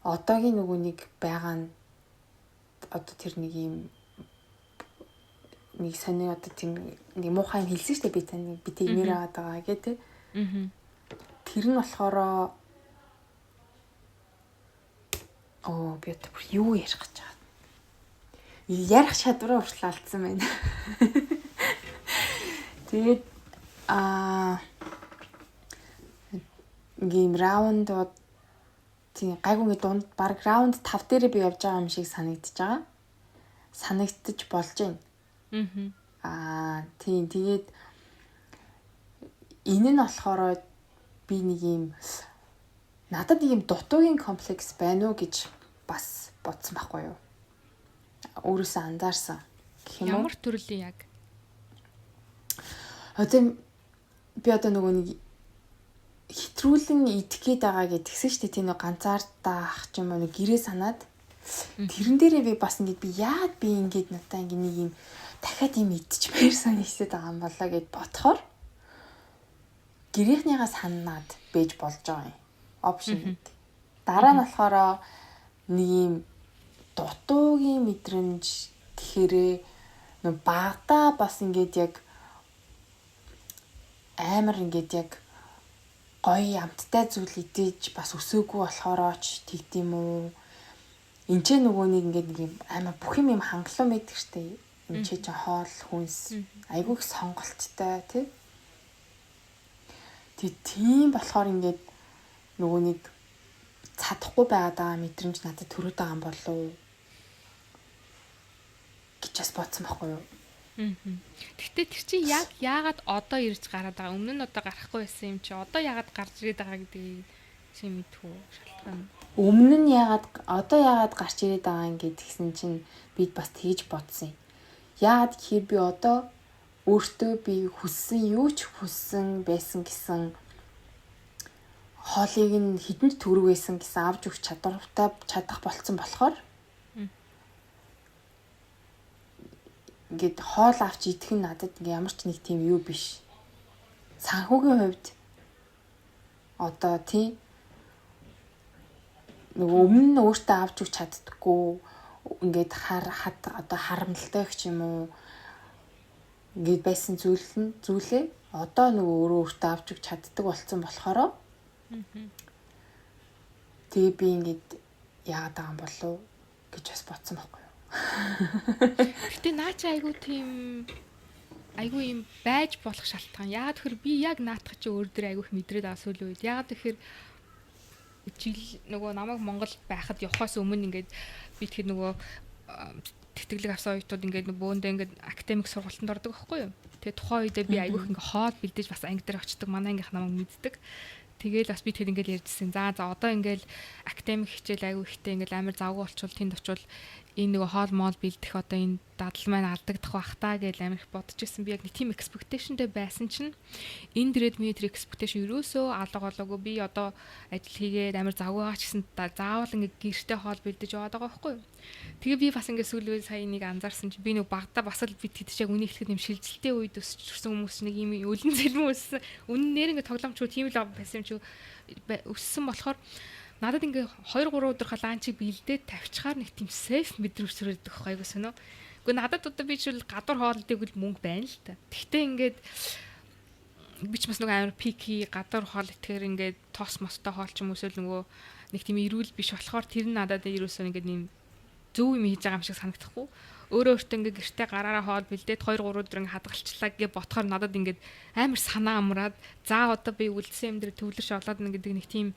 одоогийн нөгөө нэг байгаа нь одоо тэр нэг юм нэг сони одоо тийм нэг муухай юм хэлсэн шүү дээ би тань би тиймэр аваад байгаа гэх тээ. Тэр нь болохоор би одоо юу ярих гэж байгаа. Ярих чадвараа хүртэл алдсан байна. Тэгээд гейм раундууд тийм гайгүй дунд баг раунд 5 дээр би явж байгаа юм шиг санагдаж байгаа. Санагдаж болж байна. Тийм тэгээд энэ нь болохоор би нэг юм надад нэг юм дутуугийн комплекс байна уу гэж бас бодсон байхгүй юу? Өөрөөсөө анзаарсан гэх юм уу? Ямар төрлийн яг? Одоо би одоо нөгөө нэг хитрүүлэн идэх гээд байгаа гэдгсэн шүү дээ. Тийм нэг ганцаартаах ч юм уу нэг гэрээ санаад тэрэн дээрээ би бас ингэж би яад би ингэж надаа ингэ нэг юм дахиад юм идчихмээр санагдаад байгаа юм болоо гэд бодохоор гэрэхнийгаа санаад бэж болж байгаа юм. Опшн. Дараа нь болохоор нэг юм дутуугийн мэдрэмж гэхээрээ нөө багада бас ингээд яг амар ингээд яг гоё амттай зүйл идэж бас өсөөгүй болохоор ч тэгдэм үү. Энд ч нөгөө нэг ингээд нэг юм амар бүх юм хангалуун байдаг штэ. Энд ч хоол хүнс айгүй их сонголттой тий. Тийм болохоор ингээд нөгөө нэг чадахгүй байгаад мэдрэмж надад төрөөд байгаа юм болов гэж бас бодсон байхгүй юу? Гэхдээ тэр чинь яг яагаад одоо ирж гараад байгаа? Өмнө нь одоо гарахгүй байсан юм чи одоо яагаад гарч ирээд байгаа гэдгийг чи мэдхүү шалтгаан. Өмнө нь яагаад гарч ирээд байгаа юм гэдгсэн чинь бид бас тэгж бодсон юм. Яагаад гэхээр би одоо өөртөө би хүссэн юу ч хүссэн байсан гэсэн хоолыг нь хэдэнд төгрөг байсан гэсэн авч өгч чадах болцсон болохоор ингээд хоол авч идэх нь надад ямар ч нэг тийм юу биш. Санхүүгийн хувьд одоо тий нөгөө өмнө нь өөртөө авч өгч чаддаггүй ингээд одоо харамлалтай ч юм уу ингээд байсан зүйлээ одоо нөгөө өөртөө авч өгч чаддаг болцсон болохоор тэгээ би ингээд яагаад байгаа юм болов гэж бас бодсон байхгүй юу. Гэтэ наа чи айгүй юм байж болох шалтгаан. Яагаад тэгэхээр би яг наатах чи өөр дөр айгүй их мэдрээд байгаа сүүлийн үед. Яагаад тэгэхээр нөгөө намайг Монгол байхад явахаас өмнө ингээд би тэгэхээр нөгөө тэтгэлэг авсан оюутнууд ингээд бөөндөө ингээд академик сургалтанд ордог байхгүй юу. Тэгээ тухайн үедээ би айгүй их ингээд хоол бэлдэж бас анги дээр очдог. Манай ангийнх намайг мэддэг. Тэгээл бас би тэгэд ингээд ярьжсэн. За одоо ингээд академик хичээл айгүй ихтэй ингээд амар завгүй болчвол тэнд очивол энэ нөгөө хоол моол бэлдэх одоо энэ дадал маань алдагдах бах таа гэж амар их бодож ирсэн. Би яг нэг тийм expectationтэй байсан чинь энэ дээд миний тэр expectation ерөөсөө алга болоогүй. Би одоо ажил хийгээд амар завгүй байгаа ч гэсэн заавал ингээд гэртээ хоол бэлдэж яваад байгаа байхгүй юу. Тэгээ би бас ингээд сүүлийн үед сая нэг анзаарсан чинь би нөгөө багада бас л бид хэд ч яг үнийг хэлэхэд юм шилжилттэй үед өсчихсэн хүмүүс нэг юм өлөн зэлмэн өссөн. Үннээр ингээд тоглоомчгүй тийм л байсан юм чи өссөн болохоор надад ингээ 2-3 өдөр ланчийг бэлдээд тавьчихаар нэг тийм сейф мэдрэмж төрөйдөг байхгүй сонио. Гэхдээ надад одоо би жишээл гадуур хоолдыг л мөнгө байна л та. Тэгтээ ингээд би ч бас нэг амар пики гадуур хоол итгэхээр ингээд тос мостой хоол ч юм уусэл нөгөө нэг тийм ирүүл биш болохоор тэр нь надад ерөөсөө ингээд нэм зөв юм хийж байгаа юм шиг санагдахгүй. Өөртөө ингээ гэртээ гараараа хоол бэлдээд 2-3 өдөр ингээ хадгалчлаа гэж ботхоор надад ингээд амар санаа амраад за одоо би үлдсэн юм дээр төвлөрч олоод нэг гэдэг нэг тийм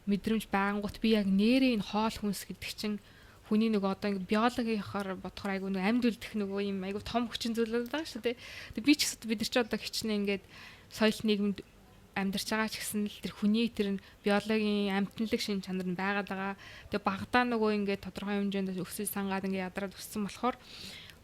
мэдрэмж байнгут би яг нэрээ энэ хоол хүнс гэдэг чинь хүний нэг одоо ингээ биологийнхоор бодохоор айгүй нэг амьд үлдэх нөгөө юм айгүй том хүчин зүйлүүд байгаа шүү дээ. Тэгээ би ч гэсэн бид нар ч одоо хичнээн ингээд соёл нийгэмд амьдарч байгаа ч гэсэн л тэр хүний тэр биологийн амьтналаг шин чанар нь байгаад байгаа. Тэгээ багадаа нөгөө ингээд тодорхой хэмжээнд өсөж сангаад ингээд ядраад өссөн болохоор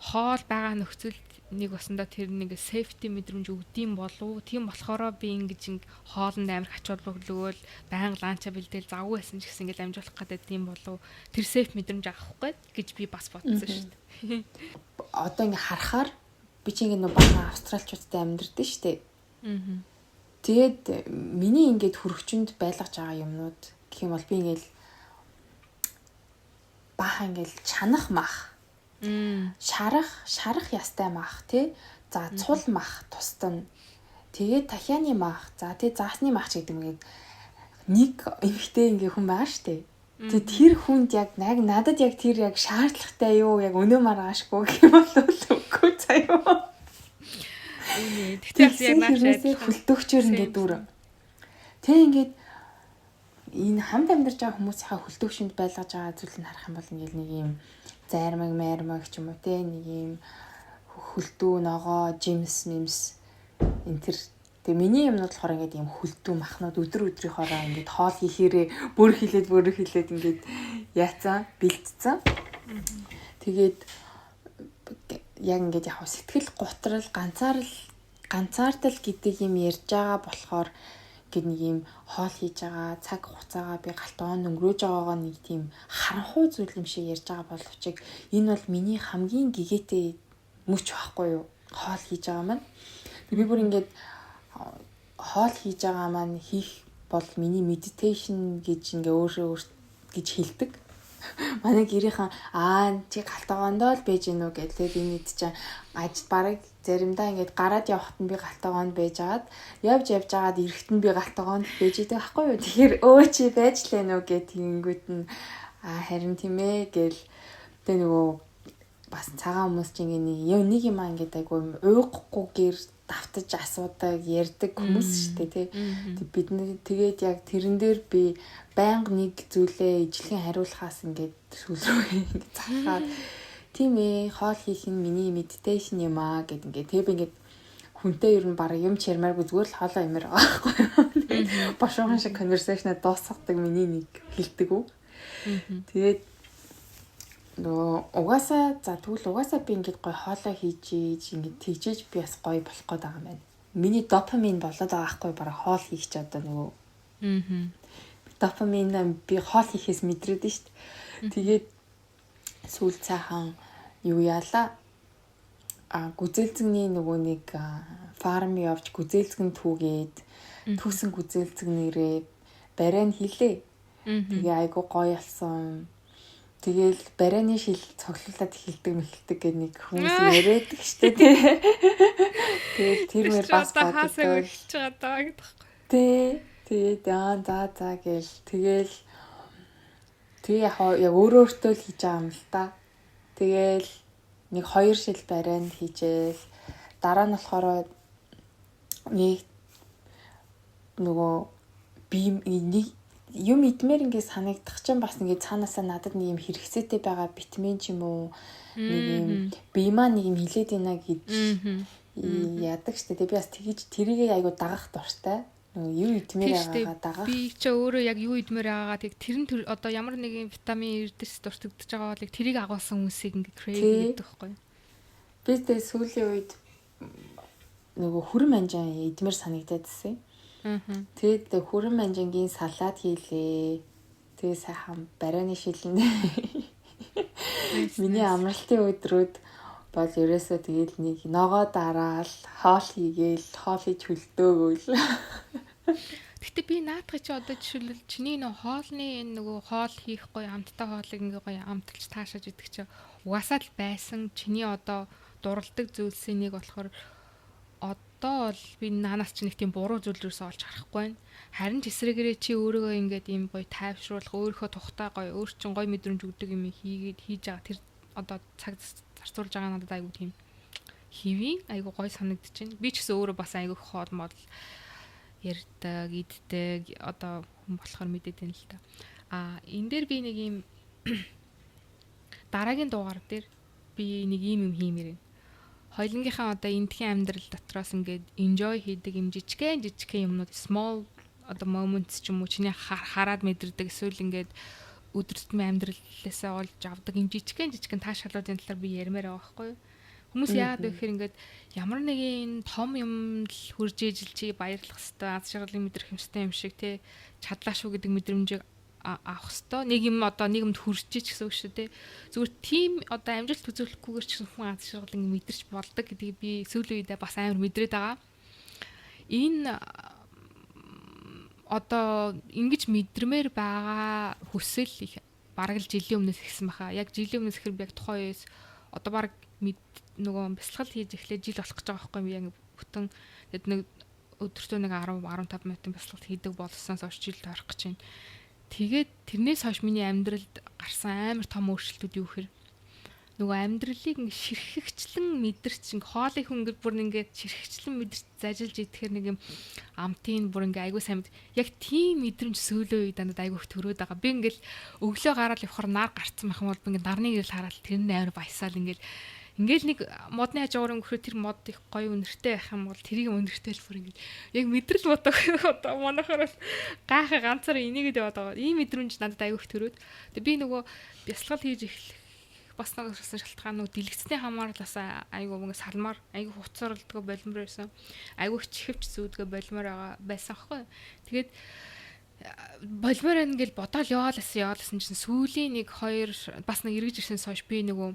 хоол байгаа нөхцөлд нэг баснда тэр нэг safety мэдрэмж өгдөм болов. Тийм болохоро би ингэж хоолнд амар хачуулбал өгөөл байнга ланча бэлдээл завгүй байсан ч гэсэн ингээд амжуулах гэдэг тийм болов. Тэр safe мэдрэмж авахгүй гэж би бас бодсон шүү дээ. Одоо ингээд харахаар би чи ингээд нөгөө бага австралчуудтай амьдардаг шүү дээ. Тэгээд миний ингээд хөрөгчөнд байлгаж байгаа юмнууд гэх юм бол би ингээд баха ингээд чанах мах шарах ястай мах тий за цул мах тусдан тэгээд дахианы мах за тий заасны мах ч гэдэг юм гээд нэг эмхтэй ингээ хүн байгаа штэ тэгээд тэр хүнд яг надад яг тэр яг шаардлагатай юу яг өнөө маргаашгүй гэх юм бол үгүй заяа тэгэхээр яг наашаа хөлтөгчөр ингээ дүр тэг ингээд энэ хамт амьдарч байгаа хүмүүсийнхаа хөлтөгчөнд байлгаж байгаа зүйл нь харах юм бол ингээл нэг юм зайрмаг ч юм уу те нэг юм хөлтөө ногоо жимс мимс энэ тэр тэгээ миний юмнууд болохоор ингээд юм хөлтөө махнууд өдрийнхоороо ингээд хоол хийхээрээ бүр хилээд ингээд яацсан бэлдсэн тэгээд яг ингээд яг сэтгэл готрал ганцаардал гэдэг юм ярьж байгаа болохоор гэд нэг юм хоол хийж байгаа цаг хугацаагаа би галтон өнгөрөөж байгаагаа нэг тийм харанхуй зүйл юм шиг ярьж байгаа боловч энэ бол миний хамгийн гэгээтэй мөч байхгүй юу хоол хийж байгаа маань би бүр ингээд хоол хийж байгаа маань хийх бол миний meditation гэж ингээ өөрөө гэж хэлдэг Манай гэрийнхэн чи галтгоондоо л байж гинүү гэдэг. Тэгээд энэ чинь бараг заримдаа ингээд гараад явахад нь би галтгоонд байж агаад явж агаад эрэхт нь би галтгоонд байж идэг байхгүй юу. Тэгэхээр чи байж лээ нөө гэх тэгэнгүүт нь харин тийм ээ гэл тэ нөгөө бас цагаан хүмүүс чинь ингээд нэг юм ингээд айгүй уйгахгүйгээр давтаж асуудаг ярьдаг хүмүүс шүү дээ тий. Бид тэгээд яг тэрэн дээр би байнга нэг зүйлээ ижлэхэн хариулахаас ингээд сүүл рүү ингээд захаад тийм ээ хоол хийх нь миний медитейшн юм аа гэд ингээд тэг би ингээд хүнтэй ер нь бараг юм чирмааргүй зүгээр л хоолоо имэр байгаа байхгүй. Бошгон шиг конверсашнаа дуусгадаг миний нэг хэлдэг үү. Тэгээд тэгвэл угаасаа би ингээд гой хоолоо хийж ингээд тэгжээж би бас гоё болох гээд байгаа юм байна. Миний допамин болоод байгаа байхгүй бараг хоол хийх ч одоо нөгөө. Допамин би хоол хийхээс мэдрээд нь шүү дээ. Тэгээд сүүл цаахан юу яалаа? Гүзээлцэгний нөгөө нэг фарм явж гүзээлцэг түүгээд түүсэн гүзээлцэг нэрээ барайн хилээ. Тэгээ айгу гоё болсон. Тэгэл барайны шил цоглуулад эхэлдэг гэх нэг хүмүүс яриад штэ тий. Тэгэл тэр мөр бас боддог. Тэгээд за гэл тэгэл яг өөртөө л хийж байгаа юм л та. Тэгэл нэг 2 шил барайнд хийжээл дараа нь болохоор нэг нөгөө би нэг юм идмээр ингээд санагдах чинь бас ингээд цаанаасаа надад нэг юм хэрэгцээтэй байгаа витамин ч юм уу нэг юм би маа нэг юм хилээд байна гэж яадаг штэ. Тэгээ би бас тэгэж тэрийг айгу дагах дуртай. Нөгөө юу идмээр байгаагаа дагах. Би ч өөрөө яг юу идмээр байгаагаа тэг тэр одоо ямар нэгэн витамин эрдэс дуртагдж байгаа бол тэрийг агуулсан хүмүүсийг ингээд крейв гэдэг байхгүй. Би тэг сүүлийн үед нөгөө хүрэн манжаа идмээр санагдаад байсан. Тэгээд хүрэн манжангийн салат хийлээ. Тэгээ сайхан барайны шилэн. Миний амралтын өдрүүд бол ерөөсөө тэгээд нэг ногоо дараал хоол хийж хөлдөөгөөл. Гэтэ би наадах чи одоо жишээлбэл чиний хоолны нөгөө хоол хийх гоё амттай хоолыг ингээ гоё амталж таашааж идэх чи угаасаа л байсан чиний одоо дурладаг зүйлсийн нэг болохоор одоо бол би наанаас чи нэг тийм буруу зүйл рүүсээ олж харахгүй байна. Харин ч эсрэгээрээ чи өөрийгөө ингээд ийм гоё тайвшруулах, өөрийнхөө тухтай гоё, өөр чин гоё мэдрэмж өгдөг юм хийж байгаа тэр одоо цаг зарцуулж байгаа надад айгу тийм хэвийн айгу гоё санагдаж байна. Би ч гэсэн өөрөө бас айгу хоол модал ярьдаг, иддэг одоо хүн болохоор мэдээд байна л та. Энэ дээр би нэг ийм дараагийн дугаар дээр би нэг ийм юм хиймээр байна. Хоёлынгийнхаа одоо эндхийн амьдрал дотроос ингээд enjoy хийдэг юм жижигхэн юмнууд small одоо moments ч юм уу чиний хараад мэдэрдэг эсвэл ингээд өдөр тутмын амьдралаасаа олж авдаг юм жижигхэн таашаалуудын талаар би ярмаар байгаа байхгүй юу? Хүмүүс яагаад вэ гэхээр ингээд ямар нэгэн том юм л хурж ижил чи баярлах хэвээр аз жаргалын мэдрэх юмстай юм шиг те чадлаа шүү гэдэг мэдрэмжийг авах хэвээр нэг юм одоо нэг юмд хүрч ич гэсэн үг шүү дээ. Зүгээр тийм одоо амжилт үзүүлэхгүйгээр ч гэсэн хүн аз жаргал ингэ мэдэрч болдог гэдгийг би сүүлийн үедээ бас амар мэдрээд байгаа. Энэ одоо ингэж мэдрмээр байгаа хүсэл их бараг л жилийн өмнөөс ихсэн баха. Яг жилийн өмнөөс ихэр би яг тухайн үеэс одоо бараг нөгөө бясалгал хийж эхлэх жил болох гэж байгаа байхгүй юм. Яг бүтэн тэгэд нэг өдөртөө нэг 10 15 минутын бясалгал хийдэг болсноос хойш жил таарах гэж байна. Тэгээд тэрнээс хойш миний амьдралд гарсан амар том өөрчлөлтүүд юу гэхээр нөгөө амьдралыг ингээ ширхэгчлэн мэдэрч хоолыг хүн ингээ бүр ингээ ширхэгчлэн мэдэрч зажилж идэхээр нэг юм амтын бүр ингээ айгуу сайн яг тийм мэдрэмж сөүлөө үед надад айгуу их төрөөд байгаа. Би ингээл өглөө гараад явахаар нар гарцсан байх юм бол би ингээ нарны гэрэл хараад тэр нь амар баясаал ингээл нэг модны хажуугаар өнгөрөө тэр мод их гоё үнэртэй байх юм бол тэрийг үнэртэй л бүр ингээд яг мэдрэл бодог одоо манайхаар гайхаа ганцаар энийгээд яваад байгаа. Ийм мэдрэмж надад аягүй их төрөөд. Тэгээ би нөгөө бясалгал хийж эхлэх бас нэг шалтгаанууд дэлгэцний хамаарлаас аягүй мөнгө салмаар аягүй хуцарлдгаа болимор байсан. Аягүй их чихвч зүүдгээ болимор байсан аахгүй. Тэгээд болимор ингээл бодоол яваалсан чинь сүүлийн нэг 2 бас нэг эргэж ирсэн сойш би нөгөө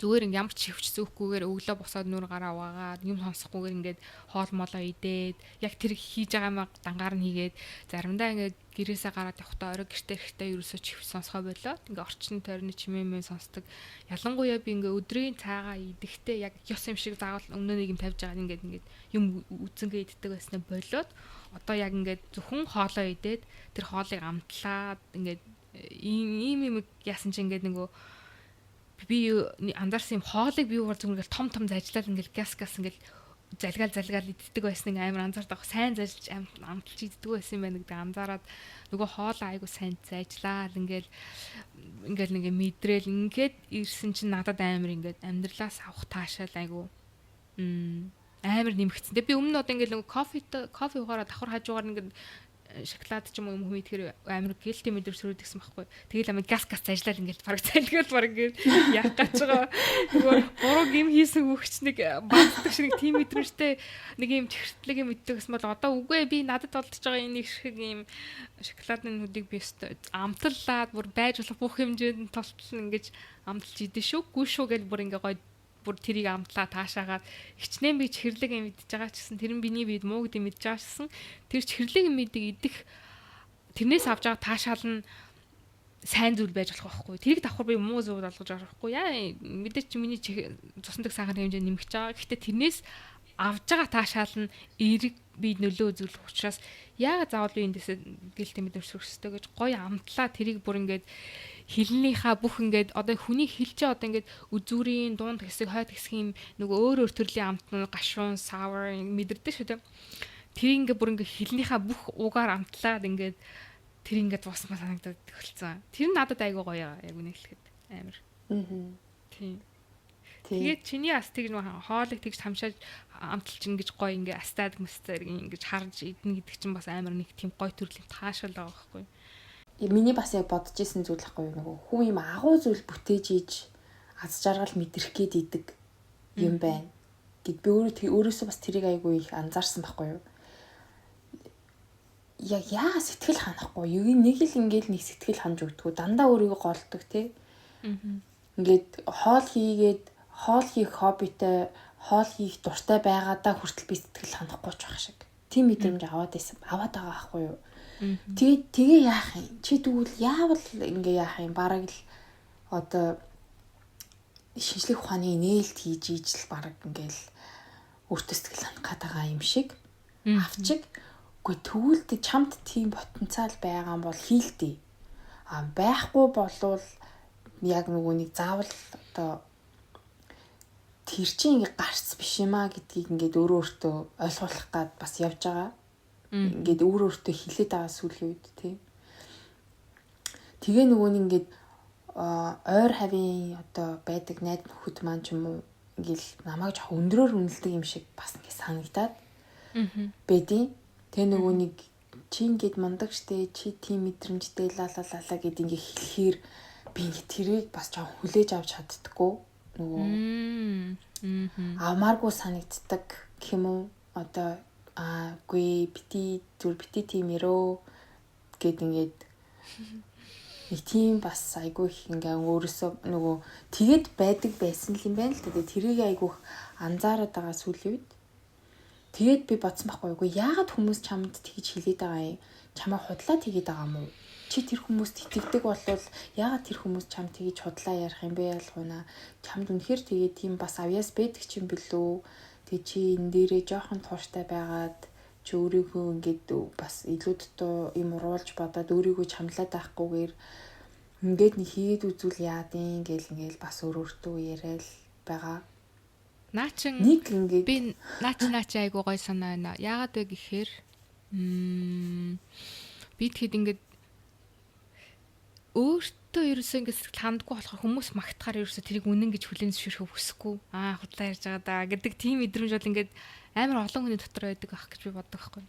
зүгээр ин ямар ч хөвч зөөхгүйгээр өглөө босоод нүр гараа угаагаад юм сонсохгүйгээр ингээд хоол молоо идээд яг тэр хийж байгаа юм дангаар нь хийгээд заримдаа ингээд гэрээсээ гараад явахдаа орой гэртээ ирэхдээ ерөөсөө ч хөвч сонсгоо болоо ингээд орчин тойрны чимээмээ сонсдог ялангуяа би ингээд өдрийн цаагаа идэхдээ яг ёс юм шиг заавал өмнө нэг юм тавьж байгаа ингээд юм үзэнгээ иддэг байснаа болоод одоо яг ингээд зөвхөн хоолоо идээд тэр хоолыг амтлаад ингээд ийм яасан чи ингээд нөгөө би анзаарсан юм хоолыг би бол зүгээр том зажлал ингээл газ ингээл залгаал иддэг байсан нэг амар анзаардаг сайн зажлж амталж иддэг байсан юм байна гэдэг анзаараад нөгөө хоолоо айгу сайн зажлаа ингээл нэг мэдрээл ингээд ирсэн чинь надад амар ингээд амьдралаас авах таашаал айгу амар нэмэгдсэн. Тэгээ би өмнө одоо ингээд нөгөө кофе угаараа давхар хажуугаар ингээд шоколад ч юм уу хүмүүс идэхээр амар гэлти мэдрэмж төрөдгсөн байхгүй. Тэгэл амиг газ зажлал ингээд бараг залгиал бараг ингээд яах гэж байгаа. Нөгөө буруу юм хийсэн хөвгч нэг баатдаг шиг тийм мэдрэмжтэй нэг юм чихэртлэг юм мэддэг гэсэн бол одоо үгүй би надад болдож байгаа энэ шиг юм шоколадны нүдийг би өстой амтлаад бүр байж болох бүх хэмжээнд толтолно ингээд амталж идэв шүү. Гүү шүү гэж бүр ингээд гоё бүр тэрийг амтлаа таашаагаад хичнээн би чихэрлэг юм идэж байгаа ч гэсэн тэр нь биний бид муу гэдэг мэдж байгаа ч гэсэн тэр чихэрлэг юм идэх тэрнээс авч байгаа таашаал нь сайн зүйл байж болох байхгүй. Тэрийг давхар би муу зүйл болгож байгаа байхгүй. Яа мэдээч миний цусандаг сахар хэмжээ нэмэгч байгаа. Гэхдээ тэрнээс авж байгаа таашаал нь эерэг би нөлөө үзүүлэх учраас яагаад заавал би эндээс гэлтэй мэдрэмж төрөхстэй гэж гоё амтлаа тэрийг бүр ингээд хилнийхаа бүх ингээд одоо хүний хилчээ одоо ингээд үзүүрийн дунд хэсэг хойд хэсгийн нөгөө өөр төрлийн амтнууд гашуун sour мэдэрдэг шүү дээ. Тэр ингээд бүр ингээд хилнийхаа бүх уугаар амтлаад ингээд тэр ингээд босмоо санагдаад төгөлцсөн. Тэр нь надад айгүй гоё яг үнэ хэлэхэд амар. Тийм. Тэгээд чиний астыг нөгөө хоолыг тэгж хамшааж амталж ингэж гоё ингээ астаад мстер ингэж харж идэнэ гэдэг чинь бас амар нэг тийм гоё төрлийн таашаал байгаа байхгүй. Миний бас яг бодож исэн зүйл ахгүй нөгөө хүн юм агуу зүйл бүтээж ийж аз жаргал мэдрэх гээд идэг юм байна. Гэт би өөрөөсөө бас тэрийг айгүй их анзаарсан байхгүй юу. Яг яа сэтгэл ханахгүй юу нэг л ингээл нэг сэтгэл ханж өгдөг. Дандаа өөрийгөө голдог тий. Ингээд хоол хийх хоббитэй хоол хийх дуртай байгаадаа хүртэл би сэтгэл ханахгүй ч байх шиг. Тийм мэдрэмж аваад байгаа байхгүй юу. Тэгээ яах юм? Чи тэгвэл яавал ингээ яах юм? Бараг л одоо шинжлэх ухааны нээлт хийж ижил бараг ингээл өөртөө сэтгэл ханах байгаа юм шиг авчиг. Үгүй тэгвэл чамд тийм потенциал байгаа бол хийлдэй. Байхгүй болвол яг нөгөө нэг заавал одоо тэр чинь ингээ гарц биш юмаа гэдгийг ингээд өөртөө ойлгуулах гад бас явж байгаа. Ингээд өөртөө хилээд байгаа сүүлийн үед тий. Тэгээ нөгөө нэг ингээд ойр хавийн одоо байдаг найд нөхөд маань ч юм уу ингээл намайг жоох өндрөөр үнэлдэг юм шиг бас ингээд санагдаад бэдий. Тэгээ нөгөө нэг чи ингээд мундаг штэ чи тийм мэдрэмжтэй лалалала гэд ингээд хэлэхээр би ингээд тэрийг бас жоох хүлээж авч чаддаггүй нөгөө амааргүй санагддаг гэх юм уу одоо гүй бити тийм яроо гэд ингээд нэг тийм бас айгүй их ингээ өөрөөсөө нөгөө тэгэд байдаг байсан юм байна л да. Тэрийг айгүй анзаараад байгаа сүүлийн үед. Тэгээд би бодсон байхгүй юу яагаад хүмүүс чамд тэгж хэлээд байгаа юм? Чамаа худлаа тэгээд байгаа юм уу? Чи тэр хүмүүст итгэдэг болвол яагаад тэр хүмүүс чам тэгж худлаа ярих юм бэ ялгуунаа? Чамд үнэхээр тэгээд тийм бас авьяас байдаг ч юм бэлүү? Тэг чи энэ дээрээ жоохон тууштай байгаад чи өөрийгөө ингээд бас илүү дутуу юм уруулж бодоод өөрийгөө чамлаад байхгүйгээр ингээд нэг хийгээд үзүүл яадын ингээл бас өөртөө яриад байгаа. Наачин нэг ингээд би наачи айгуу гой санаа байна. Яагаад вэ гэхээр би тэгэхэд ингээд өөртөө ерөөсөө ингээд сэтгэл хандгүй болохоор хүмүүс магтахаар ерөөсөө тэрийг үнэн гэж хүлээн зөвшөөрөхөө хүсэхгүй. Худлаа ярьж байгаа да гэдэг тийм мэдрэмж бол ингээд амар олон хүний дотор байдаг ах гэж би боддог байхгүй.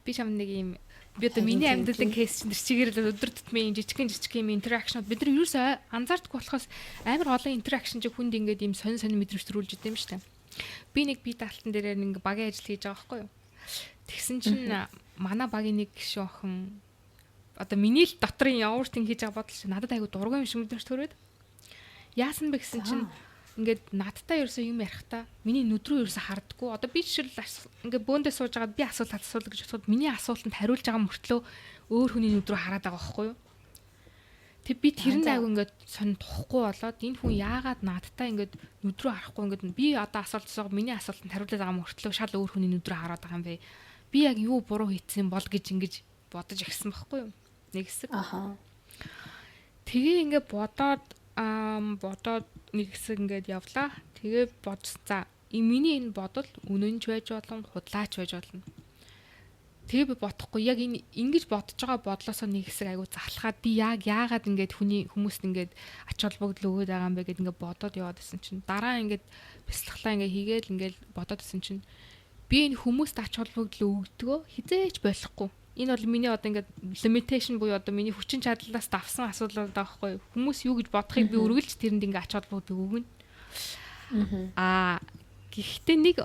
Би чам нэг юм би одоо миний амьдралын кейс чинь чигээр л өдөр тутмын жижиг юм интеракшнууд бид нар ерөөсөө анзаардаггүй болохоос амар олон интеракшн чи хүнд ингээд юм сонь мэдрэмж төрүүлж идэв юм шүү дээ. Би нэг бие даалтан дээр нэг багийн ажил хийж байгаа байхгүй юу. Тэгсэн чинь манай багийн нэг гişүү охин одоо миний л дотрын яуртинг хийж байгаа бодол чи надад айгу дургүй юм шиг мэдрэмж төрөөд яасан бэ гэсэн чинь ингээд надтай ерөөсөө юм ярихдаа миний нүд рүү ерөөсөө хардггүй. Одоо би жишээл ингээд бөөндөө сууж байгаад би асуулт гэж бодоход миний асуултанд хариулж байгаа мөртлөө өөр хүний нүд рүү хараад байгаа байхгүй юу? Тэг би тэрэн айгу ингээд сонь тухгүй болоод энэ хүн яагаад надтай ингээд нүд рүү харахгүй ингээд би одоо асуултсаа миний асуултанд хариулаад байгаа мөртлөө шал өөр хүний нүд рүү хараад байгаа юм бэ? Би яг юу буруу хийсэн бол гэж ингэж бодож ирсэн байхгүй юу? Нэг хэсэг. Аха. Тэгээ ингээд бодоод нэг хэсэг ингээд явлаа. Тэгээ бодсон. За миний энэ бодол үнэнч байж болно, худлаач байж болно. Тэгээ би бодохгүй яг энэ ингэж бодож байгаа бодлосоо нэг хэсэг айгу залхаад би яагаад ингээд хүмүүст ингээд ач холбогдол өгөөд байгаа юм бэ гэд ингээд бодоод яваад байсан чинь дараа ингээд бяцлаглаа ингээд хийгээл ингээд бодоод байсан чинь би энэ хүмүүст ач холбогдол өгдөгөө хизээч болохгүй. Энэ бол миний одоо ингээд limitation буюу одоо миний хүчин чадлаас давсан асуудал байхгүй. Хүмүүс юу гэж бодохыг би үргэлж тэрэнд ингээд ач холбогдол өгнө. Гэхдээ нэг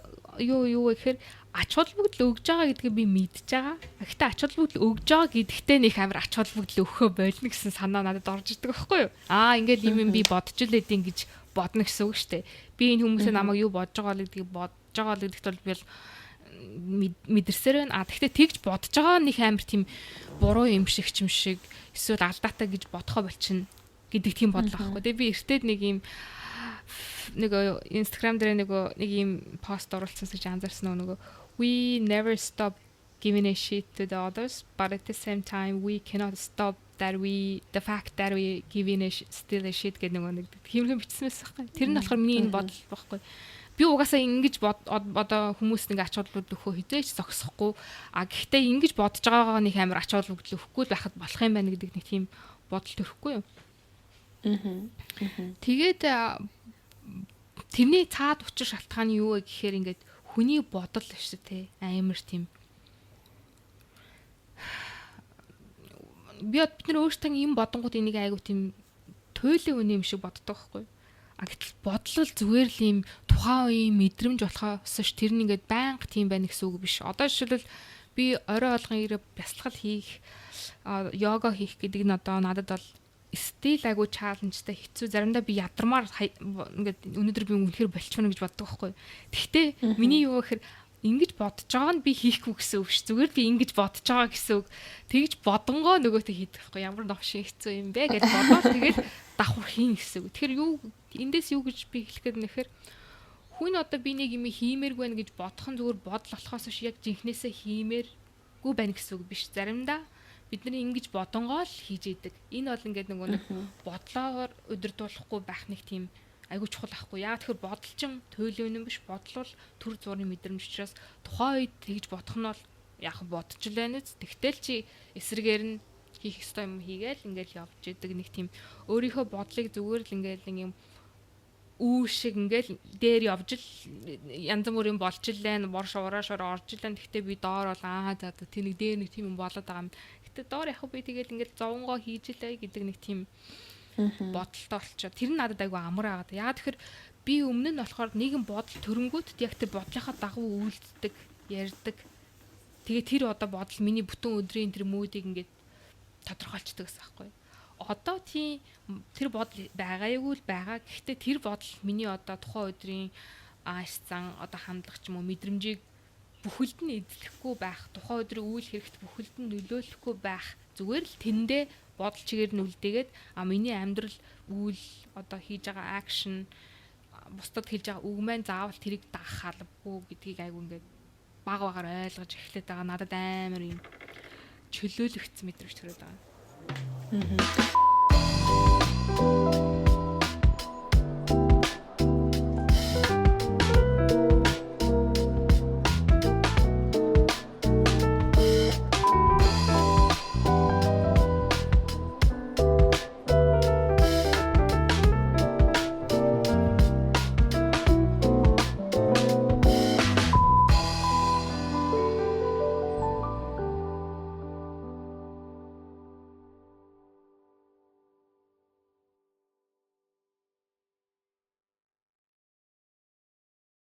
юу гэхээр ач холбогдол өгж байгаа гэдгийг би мэдж байгаа. Гэхдээ ач холбогдол өгж байгаа гэдэгтээ нэг амар ач холбогдол өгөхөө болно гэсэн санаа надад орж ирдэг байхгүй юу? Ингээд юм би бодож л эдийн гэж бодно гэсэн үг шүү дээ. Би энэ хүмүүсээ намайг юу бодож байгаа гэдгийг гэдэгт бол би мэдэрсээр байна. Гэхдээ тэгж бодож байгаа нэг амар тийм буруу юм шиг эсвэл алдаатай гэж бодохоо болчихно гэдэг тийм бодлоо байхгүй. Тэгээ би эртээд нэг юм Instagram дээр нэг юм пост оруулсан гэж анзаарсан нөгөө we never stop giving a shit to the others but at the same time we cannot stop the fact that we giving a still a shit гэдэг нэг хэмлэн бичсэнээс байхгүй. Тэр нь болохоор миний энэ бодол байхгүй. Би угаасаа ингэж одоо хүмүүст нэг ач холбогдол өгөхөө хизээч зогсохгүй. Гэхдээ ингэж бодож байгаагаа нэг амар ач холбогдол өгөхгүй байхад болох юм байна гэдэг нэг тийм бодол төрөхгүй юу? Тэгээд тэрний цаад учир шалтгаан нь юу вэ гэхээр ингээд хүний бодол шүү дээ амар тийм бид нар өөрсдөө юм бодонгууд энийг айгу тийм туйлын үнэ юм шиг боддог байхгүй. Гэтэл бодлол зүгээр л юм тухайн үеийн мэдрэмж болохоос ш тэр нь ингээд байнга тийм байна гэсэн үг биш. Одоо жишээлбэл би орой болгон ирээ бясалгал хийх, йога хийх гэдэг нь одоо надад бол стил айгу чаленжтай хэцүү. Заримдаа би ядармаар ингээд өнөөдөр би үнэхээр болчихно гэж боддог байхгүй. Гэхдээ миний юу гэхээр ингэж бодож байгаа нь би хийхгүй гэсэн үг ш. Зүгээр би ингэж бодож байгаа гэсэн үг. Тэгж бодонгоо нөгөөтөө хийдэг байхгүй. Ямар новшин хэцүү юм бэ гэж бодоод тэгэл давхар хийн гэсэн үг. Тэгэхээр юу эндээс юу гэж би хэлэх гээд нэхэр хүн одоо би нэг юм хиймээргүй байна гэж бодох нь зүгээр бодол болохоос ш яг жинхнээсээ хиймээргүй байна гэсэн үг биш. Заримдаа бидний ингэж бодонгоо л хийж идэг. Энэ бол ингээд нэг бодлоор удирдуулахгүй байх нэг тийм айгуу чухал ахгүй. Яг тэгэхээр бодол чин туйлын юм биш. Бодол бол төр зургийн мэдрэмж учраас тухайн үед тэгж бодох нь бол яг бодож л байна үз. Тэгтэл чи эсрэгээр нь хийх ёстой юм хийгээл ингээл явж идэг нэг тийм өөрийнхөө бодлыг зүгээр л ингээл нэг юм үү шиг ингээл дээр явж л янз бүрийн болж л байна. Борш ураашаар орж л байна. Гэхдээ би доор бол за тэр нэг дээр нэг тийм юм болоод байгаа юм. Гэтэ доор яг би тэгэл ингээл зовонгоо хийж лээ гэдэг нэг тийм бодолтой болчоо. Тэр нь надад айгу амар агаад. Яагаад тэгэхээр би өмнө нь болохоор нэгэн бодол төрөнгүүт яг тэр бодлынхаа дагуу үйлддэг, ярьдаг. Тэгээ тэр одоо бодол миний бүтэн өдрийн тэр мүүдийг ингээд тодорхойлцдог гэсэн аахгүй. Одоо тийм тэр бодол байгаагүй л байгаа. Гэхдээ тэр бодол миний одоо тухайн өдрийн ааш зан одоо хандлага ч юм уу мэдрэмжийг бүхэлд нь эзлэхгүй байх, тухайн өдрийн үйл хэрэгт бүхэлд нь нөлөөлөхгүй байх. Зүгээр л тэндээ бодол чигээр нь үлдээгээд миний амьдрал үйл одоо хийж байгаа акшн бусдад хэлж байгаа үг маань заавал тэрийг дагах албагүй гэдгийг айгу ингээд багаар ойлгож эхлэдэг байгаа. Надад амар юм чөлөөлөгдсөн мэдрэмж төрөд байгаа.